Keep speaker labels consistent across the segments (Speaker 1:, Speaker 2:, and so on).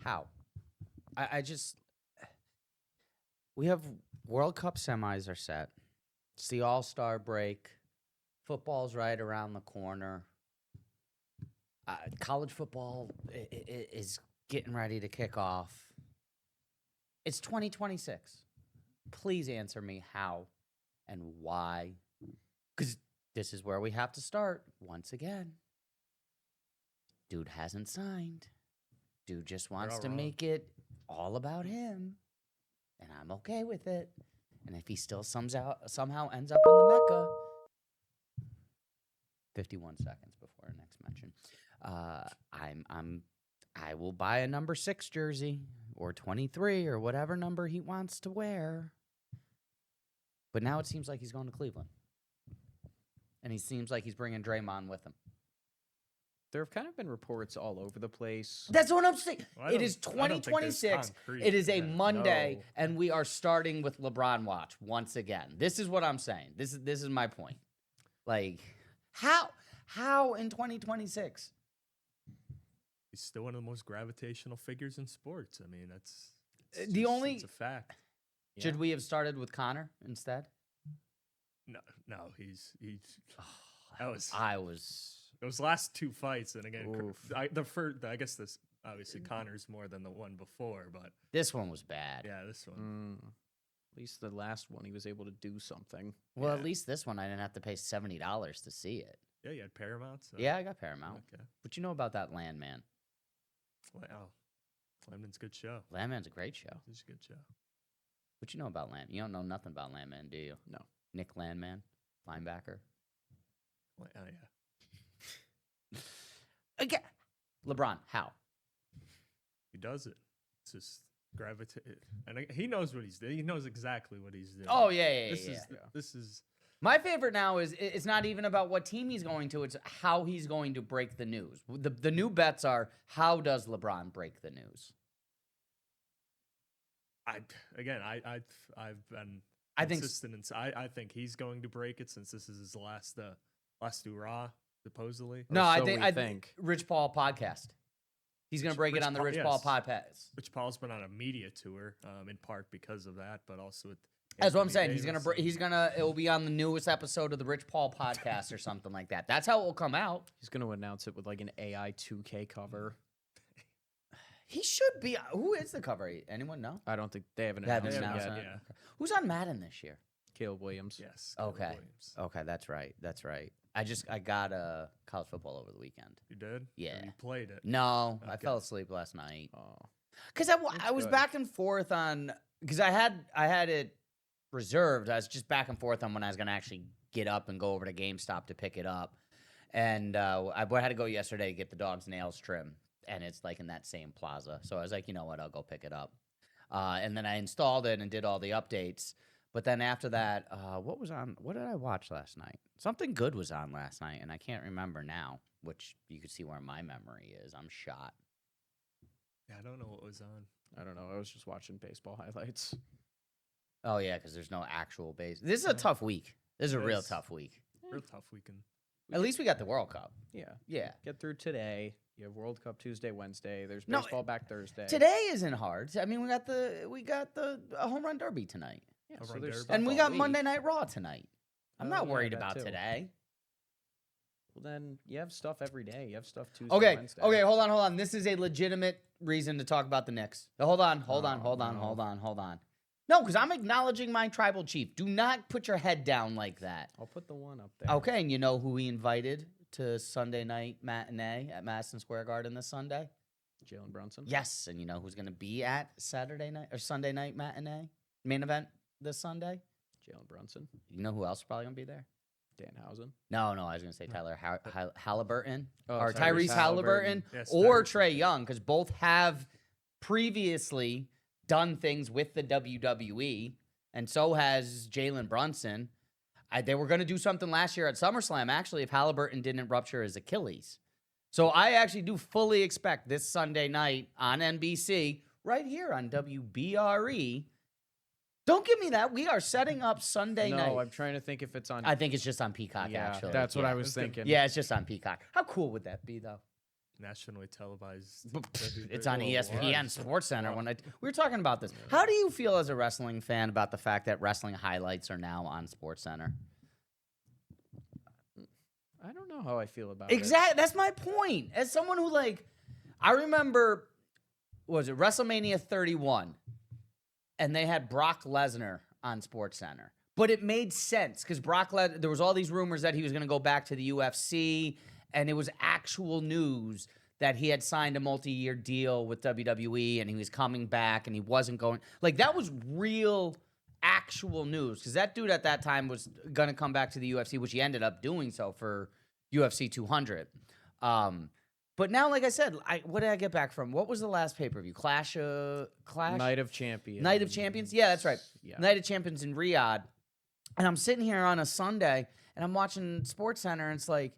Speaker 1: How? I just we have World Cup semis are set. It's the All-Star break. Football's right around the corner. College football is getting ready to kick off. It's 2026. Please answer me how and why. Because this is where we have to start once again. Dude hasn't signed. Dude just wants to make it all about him. And I'm okay with it. And if he still somehow ends up in the Mecca, 51 seconds before our next mention, I will buy a number 6 jersey or 23 or whatever number he wants to wear. But now it seems like he's going to Cleveland. And he seems like he's bringing Draymond with him.
Speaker 2: There have kind of been reports all over the place.
Speaker 1: That's what I'm saying.
Speaker 3: Well,
Speaker 1: it is 2026. It is a Monday, and we are starting with LeBron watch once again. This is what I'm saying. This is my point. Like, how in 2026?
Speaker 3: He's still one of the most gravitational figures in sports. I mean, it's a fact.
Speaker 1: Should we have started with Connor instead?
Speaker 3: No, he's. Those last 2 fights, and again, I guess this obviously Connor's more than the one before, but
Speaker 1: this one was bad.
Speaker 3: Yeah, this one.
Speaker 2: At least the last one, he was able to do something.
Speaker 1: Well, at least this one, I didn't have to pay $70 to see it.
Speaker 3: Yeah, you had Paramount. So.
Speaker 1: Yeah, I got Paramount.
Speaker 3: Okay.
Speaker 1: What you know about that Landman?
Speaker 3: Wow, Landman's a good show.
Speaker 1: Landman's a great show.
Speaker 3: It's a good show.
Speaker 1: What you know about Landman? You don't know nothing about Landman, do you?
Speaker 2: No.
Speaker 1: Nick Landman, linebacker.
Speaker 3: Oh yeah.
Speaker 1: Again, LeBron, how?
Speaker 3: He does it. It's just gravitate, and he knows what he's doing. He knows exactly what he's doing.
Speaker 1: Oh yeah.
Speaker 3: This is
Speaker 1: my favorite now. Is it's not even about what team he's going to; it's how he's going to break the news. The new bets are how does LeBron break the news?
Speaker 3: I've been consistent, and I think he's going to break it since this is his last hurrah. Supposedly.
Speaker 1: No, I think Rich Paul podcast. He's going to break it on the Rich Paul podcast.
Speaker 3: Rich Paul's been on a media tour, in part because of that, but also with.
Speaker 1: That's what I'm saying. It will be on the newest episode of the Rich Paul podcast or something like that. That's how it will come out.
Speaker 2: He's going to announce it with like an AI 2K cover.
Speaker 1: He should be. Who is the cover? Anyone know?
Speaker 2: I don't think they haven't announced it yet.
Speaker 1: Yeah. Who's on Madden this year?
Speaker 2: Caleb Williams.
Speaker 3: Yes.
Speaker 1: Okay.
Speaker 3: Williams.
Speaker 1: Okay, that's right. I got college football over the weekend.
Speaker 3: You did?
Speaker 1: Yeah.
Speaker 3: Or you played it?
Speaker 1: No, okay. I fell asleep last night.
Speaker 2: Oh.
Speaker 1: Because I was back and forth on because I had it reserved. I was just back and forth on when I was going to actually get up and go over to GameStop to pick it up. And I had to go yesterday to get the dog's nails trimmed. And it's like in that same plaza. So I was like, you know what, I'll go pick it up. And then I installed it and did all the updates. But then after that, what was on? What did I watch last night? Something good was on last night, and I can't remember now, which you can see where my memory is. I'm shot.
Speaker 3: Yeah, I don't know what was on.
Speaker 2: I don't know. I was just watching baseball highlights.
Speaker 1: Oh, yeah, because there's no actual base. This is a tough week. This is a real tough week.
Speaker 3: Real tough weekend.
Speaker 1: At least we got the World Cup.
Speaker 2: Yeah. Get through today. You have World Cup Tuesday, Wednesday. There's baseball back Thursday.
Speaker 1: Today isn't hard. I mean, we got the home run derby tonight.
Speaker 2: Yeah, so there's
Speaker 1: and we got Monday Night Raw tonight. I'm not worried about today.
Speaker 2: Well, then you have stuff every day. You have stuff Tuesday, Wednesday.
Speaker 1: Okay, hold on. This is a legitimate reason to talk about the Knicks. Hold on. No, because I'm acknowledging my tribal chief. Do not put your head down like that.
Speaker 2: I'll put the one up there.
Speaker 1: Okay, and you know who he invited to Sunday night matinee at Madison Square Garden this Sunday?
Speaker 2: Jalen Brunson.
Speaker 1: Yes, and you know who's going to be at Saturday night or Sunday night matinee main event this Sunday?
Speaker 2: Jalen Brunson.
Speaker 1: You know who else is probably going to be there?
Speaker 2: Danhausen.
Speaker 1: No, I was going to say Tyler Halliburton
Speaker 2: or
Speaker 1: Tyrese Halliburton
Speaker 3: yes,
Speaker 1: or Trae Young, because both have previously done things with the WWE, and so has Jalen Brunson. They were going to do something last year at SummerSlam, actually, if Halliburton didn't rupture his Achilles. So I actually do fully expect this Sunday night on NBC, right here on WBRE. Don't give me that. We are setting up Sunday night.
Speaker 2: No, I'm trying to think if it's on.
Speaker 1: I think it's just on Peacock, actually.
Speaker 2: That's what I was thinking.
Speaker 1: Yeah, it's just on Peacock. How cool would that be, though?
Speaker 3: nationally televised.
Speaker 1: It's on ESPN SportsCenter.
Speaker 3: Wow.
Speaker 1: We were talking about this. How do you feel as a wrestling fan about the fact that wrestling highlights are now on SportsCenter?
Speaker 2: I don't know how I feel about
Speaker 1: Exactly. That's my point. As someone who I remember, was it WrestleMania 31, and they had Brock Lesnar on SportsCenter. But it made sense because there was all these rumors that he was going to go back to the UFC, and it was actual news that he had signed a multi-year deal with WWE, and he was coming back, and he wasn't going. That was real, actual news because that dude at that time was going to come back to the UFC, which he ended up doing so for UFC 200. But now, like I said, what did I get back from? What was the last pay-per-view? Clash?
Speaker 2: Night of Champions.
Speaker 1: Night of Champions? Yeah, that's right.
Speaker 2: Yeah.
Speaker 1: Night of Champions in Riyadh. And I'm sitting here on a Sunday, and I'm watching SportsCenter, and it's like,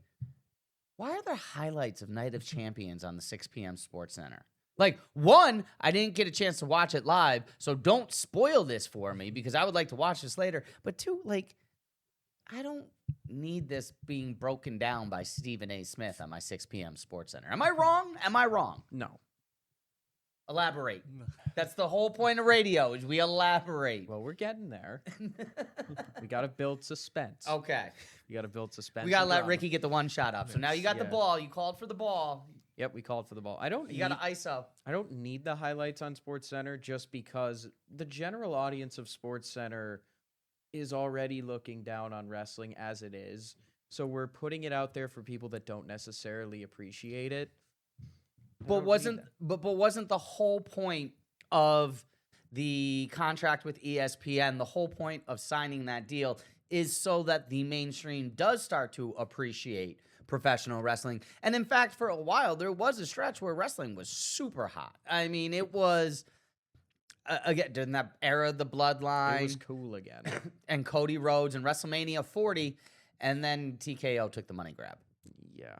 Speaker 1: why are there highlights of Night of Champions on the 6 p.m. SportsCenter? One, I didn't get a chance to watch it live, so don't spoil this for me because I would like to watch this later. But two, I don't need this being broken down by Stephen A. Smith on my 6 p.m. SportsCenter. Am I wrong? Am I wrong?
Speaker 2: No.
Speaker 1: Elaborate. That's the whole point of radio is we elaborate.
Speaker 2: Well, we're getting there. We got to build suspense.
Speaker 1: Okay.
Speaker 2: We got to build suspense.
Speaker 1: We got to let Ricky get the one shot up. So now you got the ball. You called for the ball.
Speaker 2: Yep, we called for the ball.
Speaker 1: You got to ISO.
Speaker 2: I don't need the highlights on SportsCenter just because the general audience of SportsCenter is already looking down on wrestling as it is. So we're putting it out there for people that don't necessarily appreciate it.
Speaker 1: But wasn't the whole point of the contract with ESPN, the whole point of signing that deal is so that the mainstream does start to appreciate professional wrestling. And in fact, for a while, there was a stretch where wrestling was super hot. I mean, it was, again, during that era of the Bloodline.
Speaker 2: It was cool again.
Speaker 1: And Cody Rhodes and WrestleMania 40, and then TKO took the money grab.
Speaker 2: Yeah.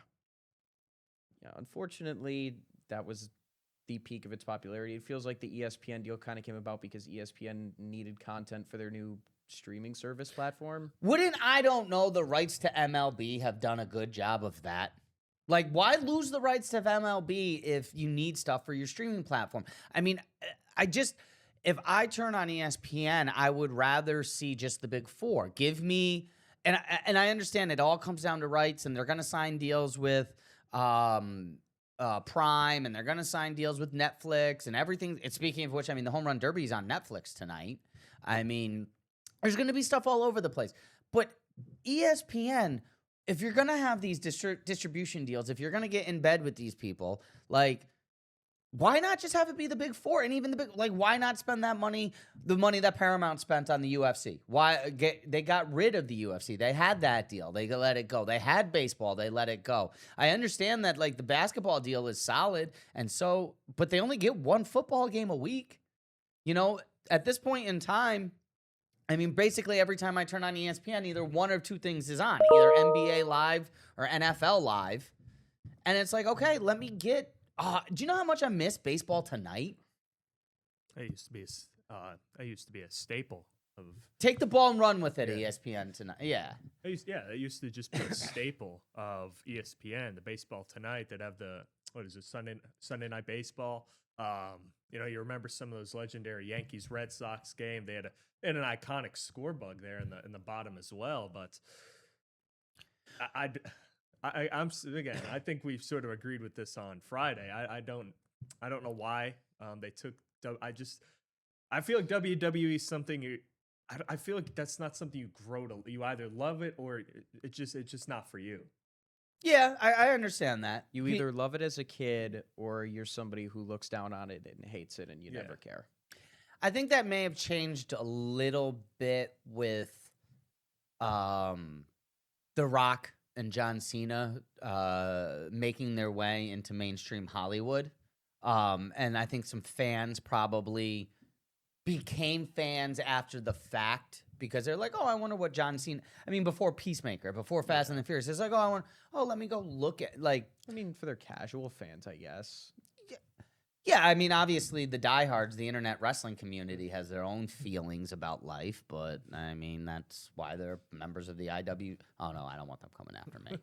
Speaker 2: Yeah, unfortunately, that was the peak of its popularity. It feels like the ESPN deal kind of came about because ESPN needed content for their new streaming service platform.
Speaker 1: Wouldn't, I don't know, the rights to MLB have done a good job of that? Why lose the rights to MLB if you need stuff for your streaming platform? I mean, if I turn on ESPN, I would rather see just the big four. Give me, and I understand it all comes down to rights, and they're going to sign deals with Prime, and they're going to sign deals with Netflix and everything. And speaking of which, I mean, the Home Run Derby is on Netflix tonight. I mean, there's going to be stuff all over the place. But ESPN, if you're going to have these distribution deals, if you're going to get in bed with these people, why not just have it be the big four? And even the big, why not spend that money, the money that Paramount spent on the UFC? They got rid of the UFC. They had that deal. They let it go. They had baseball. They let it go. I understand that the basketball deal is solid. But they only get one football game a week. At this point in time, I mean, basically every time I turn on ESPN, either one or two things is on, either NBA Live or NFL Live. And it's okay, let me get, do you know how much I miss baseball tonight?
Speaker 3: I used to be a staple of.
Speaker 1: Take the ball and run with it, yeah. ESPN tonight. Yeah.
Speaker 3: It used to just be a staple of ESPN. The baseball tonight that have the Sunday night baseball. You remember some of those legendary Yankees Red Sox game. They had an iconic score bug there in the bottom as well. But I'm again. I think we've sort of agreed with this on Friday. I don't know why they took. I feel like WWE is something. I feel like that's not something you grow to. You either love it or it's just not for you.
Speaker 1: Yeah, I understand that.
Speaker 2: You either love it as a kid or you're somebody who looks down on it and hates it and you never care.
Speaker 1: I think that may have changed a little bit with The Rock and John Cena making their way into mainstream Hollywood. And I think some fans probably became fans after the fact because they're like, oh, I wonder what John Cena... I mean, before Peacemaker, before Fast and the Furious, it's like, let me go look at...
Speaker 2: for their casual fans, I guess.
Speaker 1: Yeah, I mean, obviously, the diehards, the internet wrestling community has their own feelings about life, but, I mean, that's why they're members of the IW... Oh, no, I don't want them coming after me.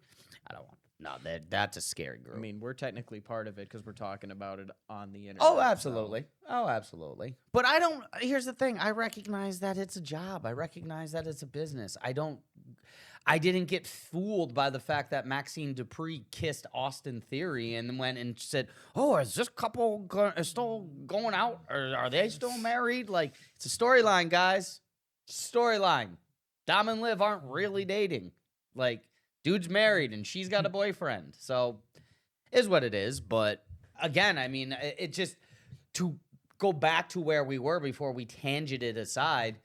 Speaker 1: I don't want them. No, that's a scary group.
Speaker 2: I mean, we're technically part of it because we're talking about it on the internet.
Speaker 1: Oh,
Speaker 2: so-
Speaker 1: absolutely. Oh, absolutely. But here's the thing. I recognize that it's a job. I recognize that it's a business. I didn't get fooled by the fact that Maxine Dupree kissed Austin Theory and then went and said, "Oh, is this couple still going out? Or are they still married?" Like, it's a storyline, guys. Storyline. Dom and Liv aren't really dating. Like, dude's married and she's got a boyfriend. So, is what it is. But again, I mean, it just, to go back to where we were before we tangented aside,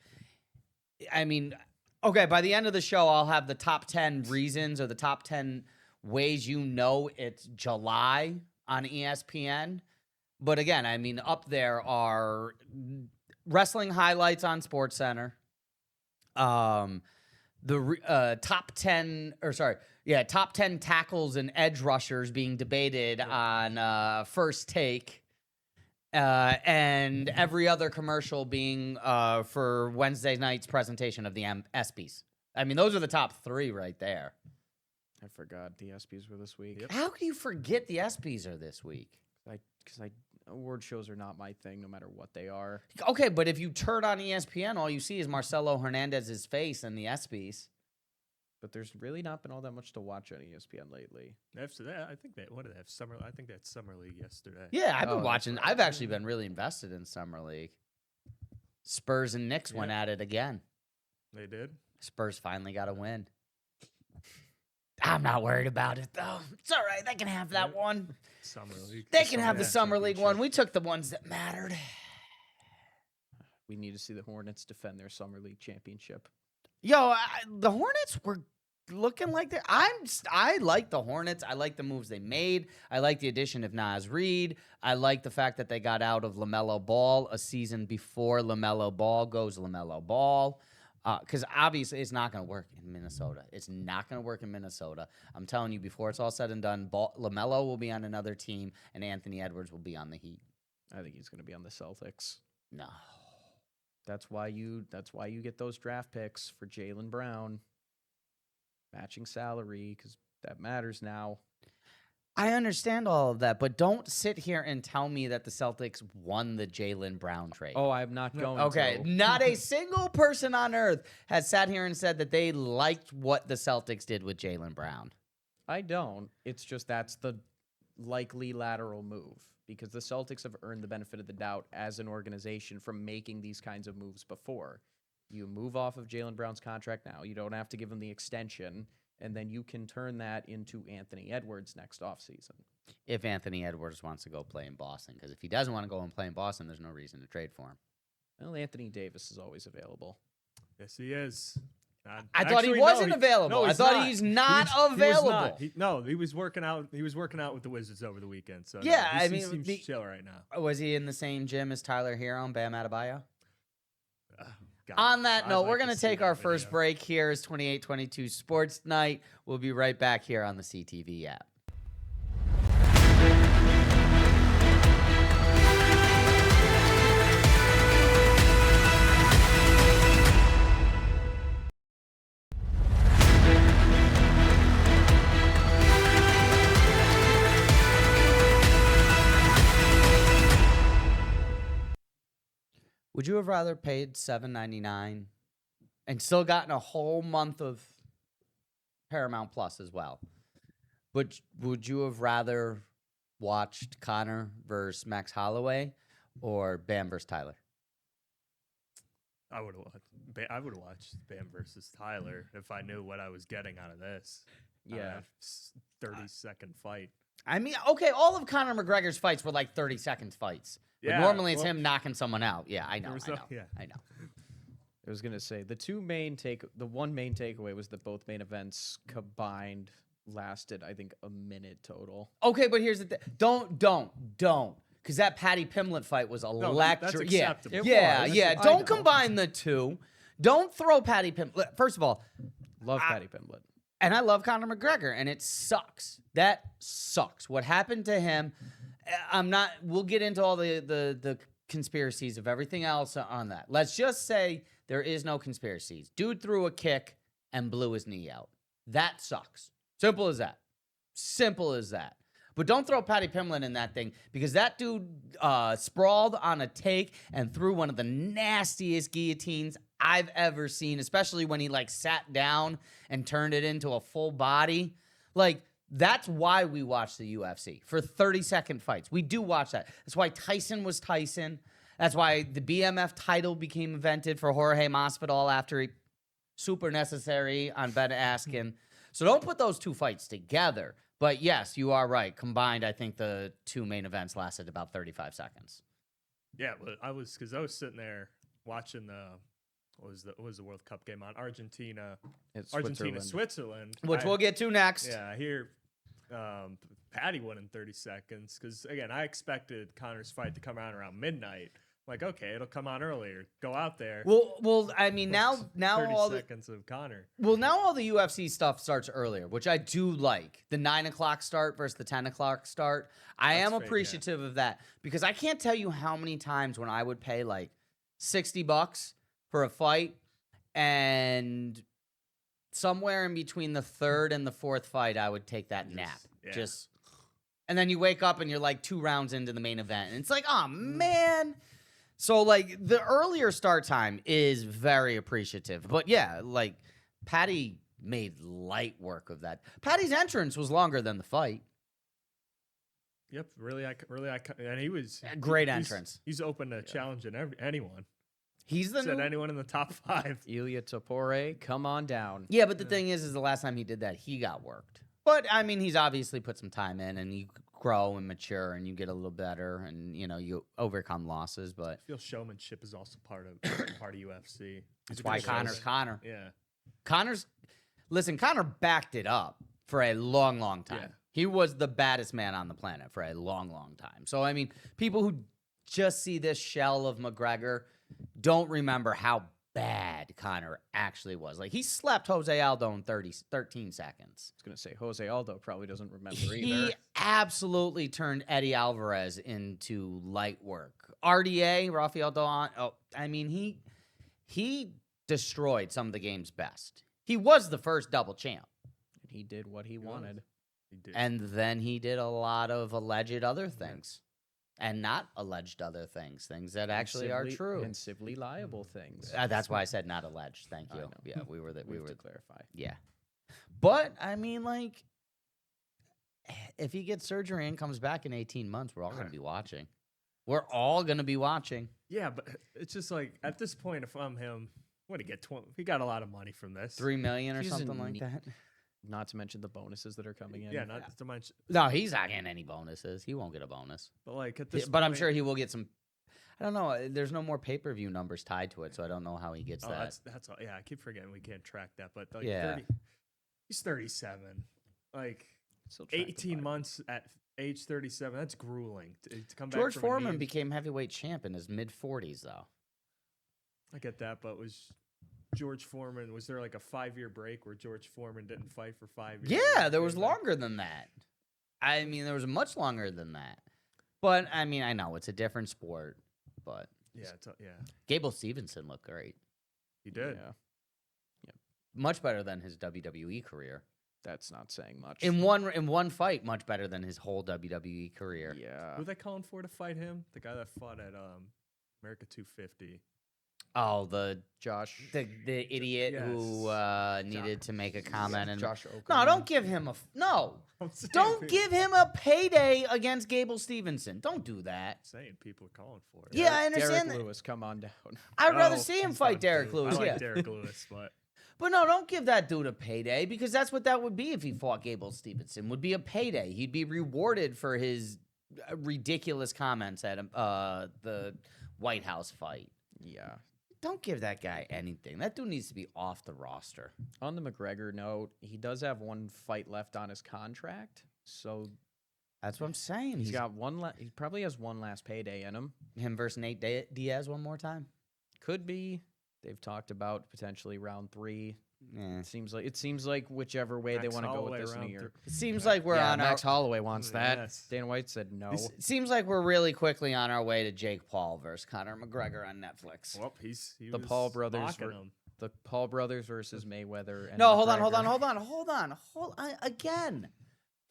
Speaker 1: I mean, okay, by the end of the show, I'll have the top 10 reasons or the top 10 ways it's July on ESPN. But again, I mean, up there are wrestling highlights on SportsCenter. The top 10 tackles and edge rushers being debated on First Take. And every other commercial being for Wednesday night's presentation of the ESPYs. I mean, those are the top 3 right there.
Speaker 2: I forgot the ESPYs were this week.
Speaker 3: Yep.
Speaker 1: How can you forget the ESPYs are this week?
Speaker 2: Because award shows are not my thing, no matter what they are.
Speaker 1: Okay, but if you turn on ESPN, all you see is Marcelo Hernandez's face and the ESPYs.
Speaker 2: But there's really not been all that much to watch on ESPN lately.
Speaker 3: After that, I think what did they have? I think that's Summer League yesterday.
Speaker 1: Yeah, I've been
Speaker 2: that's
Speaker 1: watching.
Speaker 2: right.
Speaker 1: I've actually been really invested in Summer League. Spurs and Knicks went at it again.
Speaker 3: They did.
Speaker 1: Spurs finally got a win. I'm not worried about it, though. It's all right. They can have that one.
Speaker 3: Summer League.
Speaker 1: They can have the Summer League one. We took the ones that mattered.
Speaker 2: We need to see the Hornets defend their Summer League championship.
Speaker 1: Yo, the Hornets were looking like they're. I like the Hornets. I like the moves they made. I like the addition of Naz Reid. I like the fact that they got out of LaMelo Ball a season before LaMelo Ball goes LaMelo Ball. Because obviously it's not going to work in Minnesota. It's not going to work in Minnesota. I'm telling you, before it's all said and done, LaMelo will be on another team, and Anthony Edwards will be on the Heat.
Speaker 2: I think he's going to be on the Celtics.
Speaker 1: No.
Speaker 2: That's why you get those draft picks for Jaylen Brown. Matching salary, because that matters now.
Speaker 1: I understand all of that, but don't sit here and tell me that the Celtics won the Jaylen Brown trade.
Speaker 2: Oh, I'm not going
Speaker 1: Okay,
Speaker 2: to.
Speaker 1: not a single person on earth has sat here and said that they liked what the Celtics did with Jaylen Brown.
Speaker 2: I don't. It's just that's the likely lateral move because the Celtics have earned the benefit of the doubt as an organization from making these kinds of moves before. You move off of Jaylen Brown's contract now. You don't have to give him the extension, and then you can turn that into Anthony Edwards next offseason.
Speaker 1: If Anthony Edwards wants to go play in Boston, because if he doesn't want to go and play in Boston, there's no reason to trade for him.
Speaker 2: Well, Anthony Davis is always available.
Speaker 3: Yes, he is.
Speaker 1: I thought he wasn't available. I thought he's not available.
Speaker 3: He was working out. He was working out with the Wizards over the weekend. So
Speaker 1: yeah,
Speaker 3: no,
Speaker 1: I
Speaker 3: he
Speaker 1: mean,
Speaker 3: seems chill right now.
Speaker 1: Was he in the same gym as Tyler Hero and Bam Adebayo?
Speaker 3: God,
Speaker 1: On that note,
Speaker 3: I'd
Speaker 1: we're
Speaker 3: like
Speaker 1: going to
Speaker 3: see
Speaker 1: take
Speaker 3: that
Speaker 1: our first
Speaker 3: video.
Speaker 1: break. Here is 2822 Sports Night. We'll be right back here on the CTV app. Would you have rather paid $7.99 and still gotten a whole month of Paramount Plus as well? But would you have rather watched Connor versus Max Holloway or Bam versus Tyler?
Speaker 3: I would have watched Bam versus Tyler if I knew what I was getting out of this.
Speaker 2: Yeah.
Speaker 3: 30-second fight.
Speaker 1: I mean, okay, all of Conor McGregor's fights were like 30-second fights. But
Speaker 3: Yeah,
Speaker 1: normally it's
Speaker 3: well,
Speaker 1: him knocking someone out. Yeah, I know.
Speaker 3: there was
Speaker 1: I
Speaker 3: no-
Speaker 1: know.
Speaker 3: yeah.
Speaker 1: I know.
Speaker 2: I was going to say the one main takeaway was that both main events combined lasted, I think, a minute total.
Speaker 1: Okay, but here's the thing. Don't. Because that Patty Pimblett fight was electric.
Speaker 3: that's
Speaker 1: Yeah,
Speaker 3: acceptable.
Speaker 2: It
Speaker 1: yeah,
Speaker 2: was.
Speaker 1: yeah.
Speaker 2: I
Speaker 1: Don't
Speaker 2: know.
Speaker 1: combine the two. Don't throw Patty Pimblett. First of all,
Speaker 2: Love Patty Pimblett.
Speaker 1: and I love Conor McGregor, and it sucks. That sucks. What happened to him? We'll get into all the conspiracies of everything else on that. Let's just say there is no conspiracies. Dude threw a kick and blew his knee out. That sucks. Simple as that. Simple as that. But don't throw Patty Pimblett in that thing because that dude sprawled on a take and threw one of the nastiest guillotines I've ever seen, especially when he like sat down and turned it into a full body. Like, that's why we watch the UFC, for 30-second fights. We do watch that. That's why Tyson was Tyson. That's why the BMF title became invented for Jorge Masvidal after he super necessary on Ben Askren. So don't put those two fights together. But yes, you are right. Combined, I think the two main events lasted about 35 seconds.
Speaker 3: Yeah, but I was sitting there watching what was the World Cup game on? Argentina, Switzerland.
Speaker 1: Which we'll get to next.
Speaker 3: Yeah, I hear Patty won in 30 seconds because, again, I expected Connor's fight to come out around midnight. Like, okay, it'll come on earlier. Go out there.
Speaker 1: Well, I mean, now
Speaker 3: 30
Speaker 1: all
Speaker 3: seconds of Connor.
Speaker 1: Well, now all the UFC stuff starts earlier, which I do like. The 9 o'clock start versus the 10 o'clock start. I am appreciative of that because I can't tell you how many times when I would pay like $60 for a fight and somewhere in between the third and the fourth fight, I would take that nap.
Speaker 3: Yeah.
Speaker 1: And then you wake up and you're like 2 rounds into the main event. And it's like, oh, man. So, like, the earlier start time is very appreciative. But, yeah, like, Patty made light work of that. Patty's entrance was longer than the fight.
Speaker 3: Yep, really, and he was
Speaker 1: Great entrance.
Speaker 3: He's open to challenging anyone.
Speaker 1: He's the
Speaker 3: anyone in the top 5.
Speaker 2: Ilya Topore, come on down.
Speaker 1: Yeah, but the thing is the last time he did that, he got worked. But, I mean, he's obviously put some time in, and you grow and mature, and you get a little better, and, you know, you overcome losses. But
Speaker 3: I feel showmanship is also part of UFC.
Speaker 1: That's why Connor's Connor.
Speaker 3: Yeah.
Speaker 1: Connor backed it up for a long, long time.
Speaker 3: Yeah.
Speaker 1: He was the baddest man on the planet for a long, long time. So, I mean, people who just see this shell of McGregor don't remember how bad Connor actually was. Like, he slept Jose Aldo in 13 seconds.
Speaker 2: I was going to say, Jose Aldo probably doesn't remember either.
Speaker 1: He absolutely turned Eddie Alvarez into light work. RDA, Rafael Doan, I mean, he destroyed some of the game's best. He was the first double champ.
Speaker 2: And he did what he wanted.
Speaker 3: He did.
Speaker 1: And then he did a lot of alleged other things. And not alleged other things that actually are true.
Speaker 2: And civilly liable things.
Speaker 1: That's why I said not alleged. Thank you. Yeah, we were
Speaker 2: to clarify.
Speaker 1: Yeah. But, I mean, like, if he gets surgery and comes back in 18 months, we're all going to be watching. We're all going to be watching.
Speaker 3: Yeah, but it's just like, at this point, if I'm him, what did he get? He got a lot of money from this.
Speaker 1: $3 million or something like that.
Speaker 2: Not to mention the bonuses that are coming in.
Speaker 3: Yeah, not to mention.
Speaker 1: No, he's not getting any bonuses. He won't get a bonus.
Speaker 3: But like at this,
Speaker 1: but I'm sure he will get some. I don't know. There's no more pay-per-view numbers tied to it, so I don't know how he gets that.
Speaker 3: That's all. Yeah, I keep forgetting we can't track that. But like
Speaker 1: yeah,
Speaker 3: he's 37. Like 18 months at age 37. That's grueling to come back.
Speaker 1: George Foreman became heavyweight champ in his mid-40s, though.
Speaker 3: I get that, but was George Foreman, was there like a 5-year break where George Foreman didn't fight for 5 years?
Speaker 1: Yeah, there was longer than that. I mean, there was much longer than that. But, I mean, I know it's a different sport, but
Speaker 3: yeah.
Speaker 1: Gable Stevenson looked great.
Speaker 3: He did.
Speaker 2: Yeah.
Speaker 1: Much better than his WWE career.
Speaker 2: That's not saying much.
Speaker 1: In one fight, much better than his whole WWE career.
Speaker 2: Yeah.
Speaker 3: Who are they calling for to fight him? The guy that fought at America 250.
Speaker 1: Oh, the idiot
Speaker 3: Yes.
Speaker 1: who needed to make a comment. And
Speaker 2: Josh Oakham.
Speaker 1: No, don't give him don't give him a payday against Gable Stevenson. Don't do that.
Speaker 3: Saying people are calling for it.
Speaker 1: Yeah, I understand.
Speaker 2: Derek Lewis, come on down.
Speaker 1: I'd rather see him fight Derek Lewis.
Speaker 3: I like Derek Lewis,
Speaker 1: but no, don't give that dude a payday because that's what that would be if he fought Gable Stevenson. Would be a payday. He'd be rewarded for his ridiculous comments at the White House fight.
Speaker 2: Yeah.
Speaker 1: Don't give that guy anything. That dude needs to be off the roster.
Speaker 2: On the McGregor note, he does have one fight left on his contract, so
Speaker 1: that's what I'm saying.
Speaker 2: He's got one. He probably has one last payday in him.
Speaker 1: Him versus Nate Diaz one more time.
Speaker 2: Could be. They've talked about potentially round 3.
Speaker 1: Yeah.
Speaker 2: It seems like whichever way they want to go with this new year.
Speaker 1: It seems like we're on
Speaker 2: Max Holloway wants that.
Speaker 3: Yes.
Speaker 2: Dana White said no.
Speaker 1: It seems like we're really quickly on our way to Jake Paul versus Conor McGregor on Netflix.
Speaker 3: Well,
Speaker 2: the Paul brothers. The Paul brothers versus Mayweather. And
Speaker 1: no,
Speaker 2: McGregor.
Speaker 1: hold on. Again,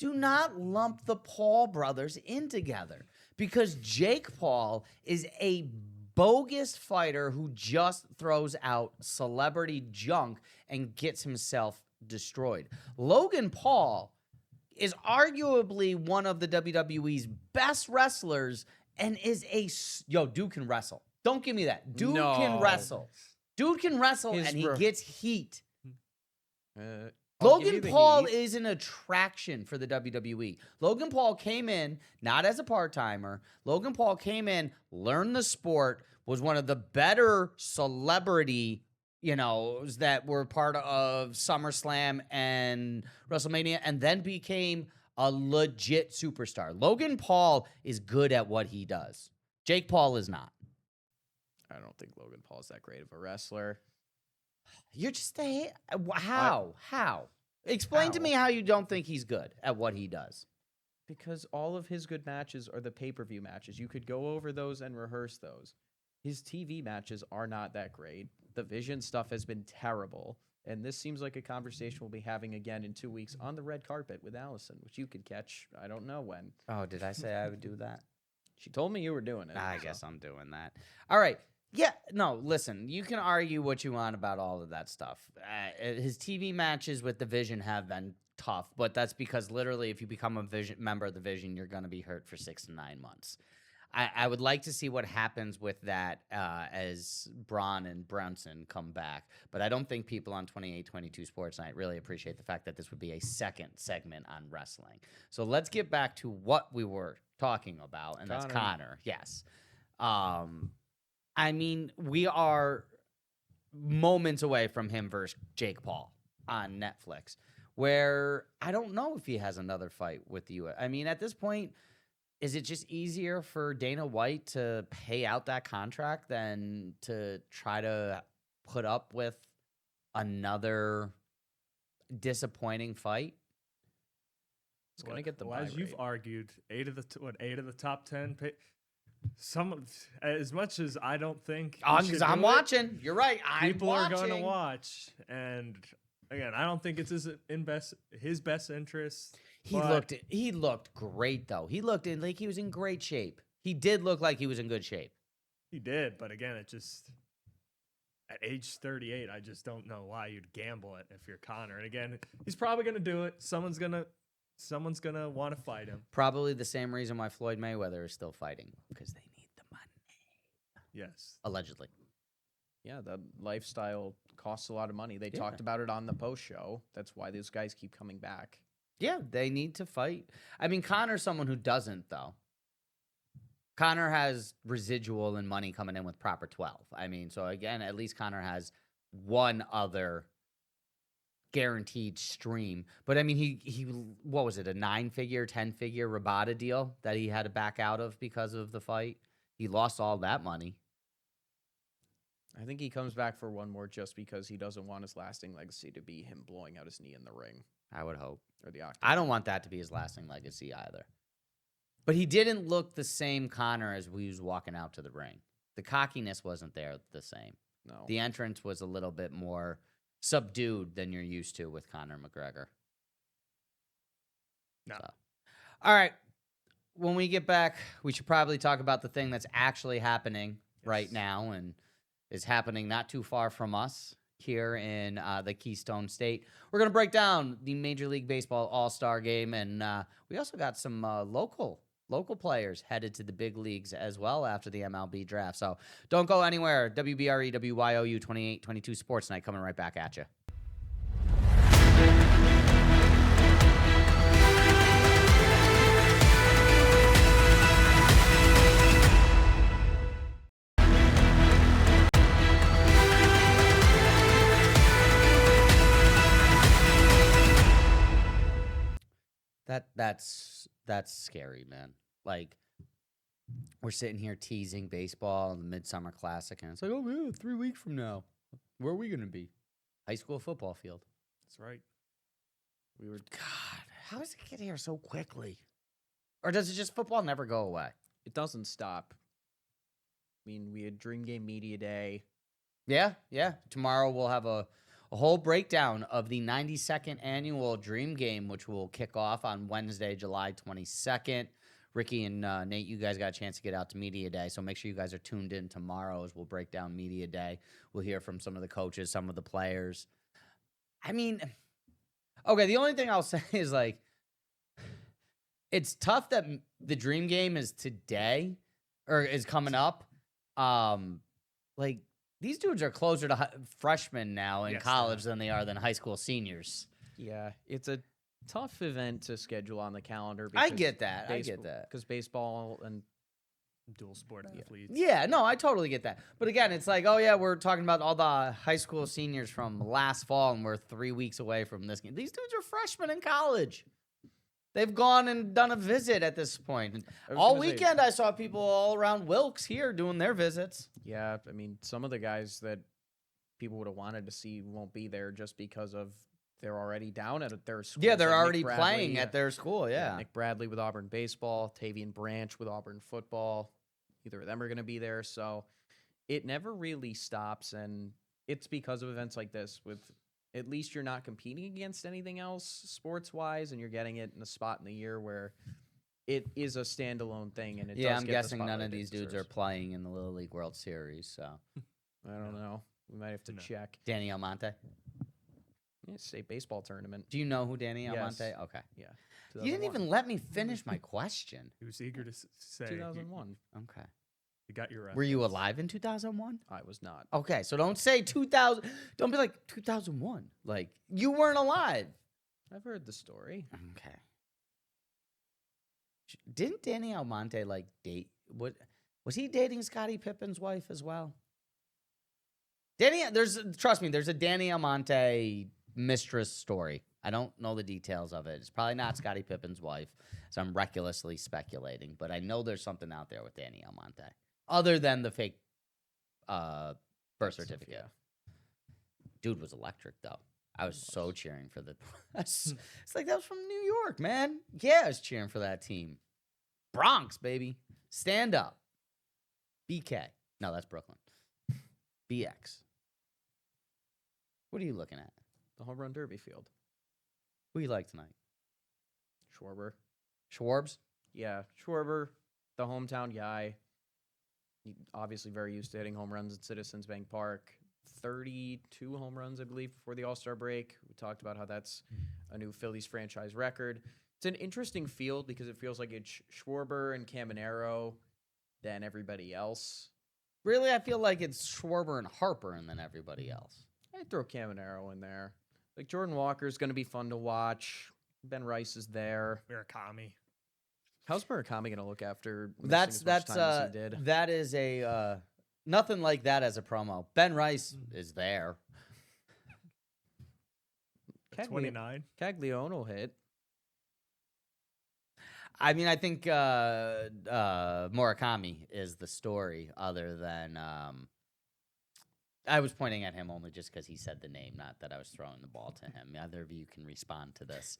Speaker 1: do not lump the Paul brothers in together, because Jake Paul is a bogus fighter who just throws out celebrity junk and gets himself destroyed. Logan Paul is arguably one of the WWE's best wrestlers and is dude can wrestle. Don't give me that. Dude can wrestle. Dude can wrestle and he gets heat. Logan Paul is an attraction for the WWE. Logan Paul came in not as a part-timer. Logan Paul came in, learned the sport, was one of the better celebrity, that were part of SummerSlam and WrestleMania, and then became a legit superstar. Logan Paul is good at what he does. Jake Paul is not.
Speaker 2: I don't think Logan Paul is that great of a wrestler.
Speaker 1: You're just how? Explain to me how you don't think he's good at what he does.
Speaker 2: Because all of his good matches are the pay-per-view matches. You could go over those and rehearse those. His TV matches are not that great. The Vision stuff has been terrible. And this seems like a conversation we'll be having again in 2 weeks on the red carpet with Allison, which you could catch, I don't know when.
Speaker 1: Oh, did I say I would do that?
Speaker 2: She told me you were doing it.
Speaker 1: I guess I'm doing that. All right. Yeah, no, listen, you can argue what you want about all of that stuff. His TV matches with the Vision have been tough, but that's because literally if you become a member of the Vision, you're going to be hurt for 6 to 9 months. I would like to see what happens with that as Braun and Brunson come back, but I don't think people on 2822 Sports Night really appreciate the fact that this would be a second segment on wrestling. So let's get back to what we were talking about, and that's Conor. Yes. I mean, we are moments away from him versus Jake Paul on Netflix, where I don't know if he has another fight with the U.S. I mean, at this point, is it just easier for Dana White to pay out that contract than to try to put up with another disappointing fight?
Speaker 2: It's going to get the buy
Speaker 3: as you've argued, 8 of the top 10 as much as I don't think
Speaker 1: because I'm watching. You're right.
Speaker 3: People are going to watch, and again, I don't think it's his best interest.
Speaker 1: He looked great though. He looked like he was in great shape. He did look like he was in good shape.
Speaker 3: He did, but again, it just at age 38, I just don't know why you'd gamble it if you're Conor. And again, he's probably going to do it. Someone's gonna want to fight him.
Speaker 1: Probably the same reason why Floyd Mayweather is still fighting, because they need the money.
Speaker 3: Yes.
Speaker 1: Allegedly.
Speaker 2: Yeah, the lifestyle costs a lot of money. They talked about it on the post show. That's why these guys keep coming back.
Speaker 1: Yeah, they need to fight. I mean, Conor's someone who doesn't, though. Conor has residual and money coming in with Proper 12. I mean, so again, at least Conor has one other guaranteed stream. But I mean, he what was it, a 9-figure, 10-figure Rabada deal that he had to back out of because of the fight? He lost all that money.
Speaker 2: I think he comes back for one more just because he doesn't want his lasting legacy to be him blowing out his knee in the ring.
Speaker 1: I would hope.
Speaker 2: Or the octagon.
Speaker 1: I don't want that to be his lasting legacy either. But he didn't look the same Conor as we was walking out to the ring. The cockiness wasn't there the same.
Speaker 2: No.
Speaker 1: The entrance was a little bit more subdued than you're used to with Conor McGregor.
Speaker 3: No.
Speaker 1: So. All right. When we get back, we should probably talk about the thing that's actually happening right now and is happening not too far from us here in the Keystone State. We're going to break down the Major League Baseball All-Star Game, and we also got some local players headed to the big leagues as well after the MLB draft. So don't go anywhere. WBRE, WYOU 2822 Sports Night coming right back at you. That's scary, man. Like, we're sitting here teasing baseball and the Midsummer Classic, and it's like, oh, yeah, 3 weeks from now, where are we going to be? High school football field.
Speaker 3: That's right.
Speaker 1: God, how does it get here so quickly? Or does it just football never go away?
Speaker 2: It doesn't stop. I mean, we had Dream Game Media Day.
Speaker 1: Yeah. Tomorrow we'll have a a whole breakdown of the 92nd annual Dream Game, which will kick off on Wednesday, July 22nd. Ricky and Nate, you guys got a chance to get out to Media Day, so make sure you guys are tuned in tomorrow as we'll break down Media Day. We'll hear from some of the coaches, some of the players. I mean, okay, the only thing I'll say is, like, it's tough that the Dream Game is today or is coming up. Like, these dudes are closer to freshmen now in college than they are than high school seniors.
Speaker 2: Yeah, it's a tough event to schedule on the calendar.
Speaker 1: I get that.
Speaker 2: Because baseball and
Speaker 3: dual sport athletes.
Speaker 1: Yeah, no, I totally get that. But again, it's like, oh, yeah, we're talking about all the high school seniors from last fall, and we're 3 weeks away from this game. These dudes are freshmen in college. They've gone and done a visit at this point. All weekend, I saw people all around Wilkes here doing their visits.
Speaker 2: Yeah, I mean, some of the guys that people would have wanted to see won't be there just because of they're already down at their school.
Speaker 1: Yeah, they're already playing at their school, yeah.
Speaker 2: Nick Bradley with Auburn baseball, Tavian Branch with Auburn football. Either of them are going to be there. So it never really stops, and it's because of events like this with – at least you're not competing against anything else sports-wise, and you're getting it in a spot in the year where it is a standalone thing. And
Speaker 1: I'm guessing none of these dudes are playing in the Little League World Series, so.
Speaker 2: I don't know. We might have to check.
Speaker 1: Danny Almonte?
Speaker 2: Yeah, state baseball tournament.
Speaker 1: Do you know who Danny Almonte?
Speaker 2: Yes.
Speaker 1: Okay.
Speaker 2: Yeah.
Speaker 1: You didn't even let me finish my question.
Speaker 3: He was eager to say.
Speaker 2: 2001.
Speaker 1: Okay.
Speaker 3: You got your reference.
Speaker 1: Were you alive in 2001?
Speaker 2: I was not.
Speaker 1: Okay, so don't say 2000. Don't be like 2001. Like, you weren't alive.
Speaker 2: I've heard the story.
Speaker 1: Okay. Didn't Danny Almonte, like, date? What was he dating Scottie Pippen's wife as well? Trust me, there's a Danny Almonte mistress story. I don't know the details of it. It's probably not Scottie Pippen's wife, so I'm recklessly speculating. But I know there's something out there with Danny Almonte, other than the fake birth certificate.
Speaker 2: Yeah.
Speaker 1: Dude was electric, though. I was so cheering for the. It's like that was from New York, man. Yeah, I was cheering for that team. Bronx, baby, stand up. BK. No, that's Brooklyn. BX. What are you looking at?
Speaker 2: The home run derby field.
Speaker 1: Who you like tonight?
Speaker 2: Schwarber.
Speaker 1: Schwarbs?
Speaker 2: Yeah, Schwarber, the hometown guy. He obviously very used to hitting home runs at Citizens Bank Park. 32 home runs, I believe, before the All-Star break. We talked about how that's a new Phillies franchise record. It's an interesting field because it feels like it's Schwarber and Caminero, then everybody else.
Speaker 1: Really, I feel like it's Schwarber and Harper and then everybody else.
Speaker 2: I'd throw Caminero in there. Like, Jordan Walker's going to be fun to watch. Ben Rice is there.
Speaker 3: Murakami.
Speaker 2: How's Murakami going to look after
Speaker 1: That is a nothing like that as a promo. Ben Rice is there.
Speaker 3: 29.
Speaker 2: Caglione will hit.
Speaker 1: I mean, I think Murakami is the story other than I was pointing at him only just because he said the name, not that I was throwing the ball to him. Either of you can respond to this.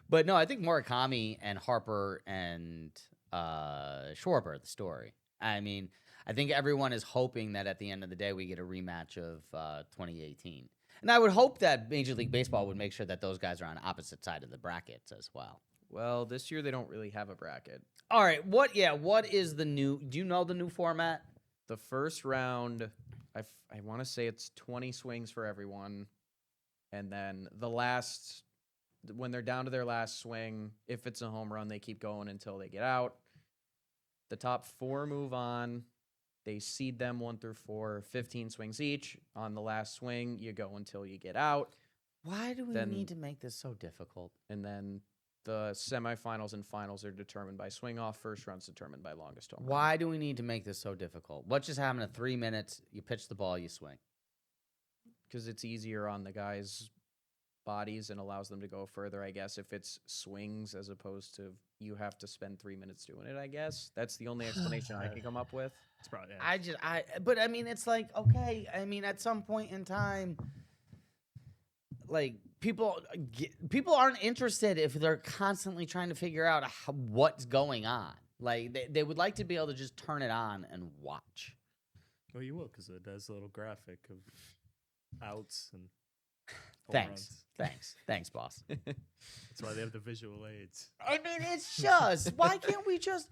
Speaker 1: But no, I think Murakami and Harper and Schwarber are the story. I mean, I think everyone is hoping that at the end of the day we get a rematch of 2018. And I would hope that Major League Baseball would make sure that those guys are on opposite side of the brackets as well.
Speaker 2: Well, this year they don't really have a bracket.
Speaker 1: All right, what is the new, do you know the new format?
Speaker 2: The first round, I want to say it's 20 swings for everyone. And then the last, when they're down to their last swing, if it's a home run, they keep going until they get out. The top 4 move on. They seed them 1 through 4, 15 swings each. On the last swing, you go until you get out.
Speaker 1: Why do we need to make this so difficult?
Speaker 2: And then the semifinals and finals are determined by swing off. First round's determined by longest home run.
Speaker 1: Why do we need to make this so difficult? What just happened in 3 minutes? You pitch the ball, you swing.
Speaker 2: Because it's easier on the guys' bodies and allows them to go further, I guess, if it's swings as opposed to you have to spend 3 minutes doing it, I guess. That's the only explanation I can come up with.
Speaker 3: It's probably,
Speaker 1: but I mean, it's like, okay, I mean, at some point in time, like, people aren't interested if they're constantly trying to figure out what's going on. Like, they would like to be able to just turn it on and watch.
Speaker 3: Well, you will, because it does a little graphic of outs and
Speaker 1: Thanks, boss.
Speaker 3: That's why they have the visual aids.
Speaker 1: I mean, it's just, why can't we just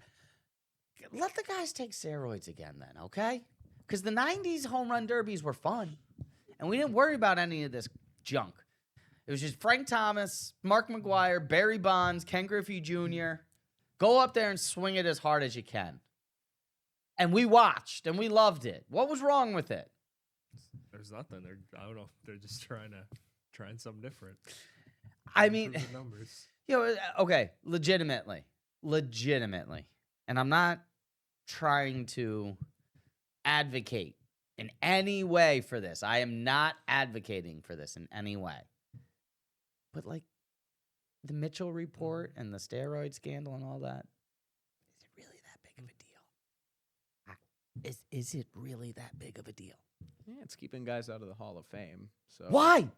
Speaker 1: let the guys take steroids again then, okay? Because the 90s home run derbies were fun, and we didn't worry about any of this junk. It was just Frank Thomas, Mark McGwire, Barry Bonds, Ken Griffey Jr. Go up there and swing it as hard as you can. And we watched, and we loved it. What was wrong with it?
Speaker 3: There's nothing. I don't know. They're just trying something different.
Speaker 1: I mean,
Speaker 3: Improve the numbers.
Speaker 1: Okay, legitimately, and I'm not trying to advocate in any way for this. I am not advocating for this in any way. But like the Mitchell report and the steroid scandal and all that, is it really that big of a deal? Is it really that big of a deal?
Speaker 2: Yeah, it's keeping guys out of the Hall of Fame. So
Speaker 1: Why?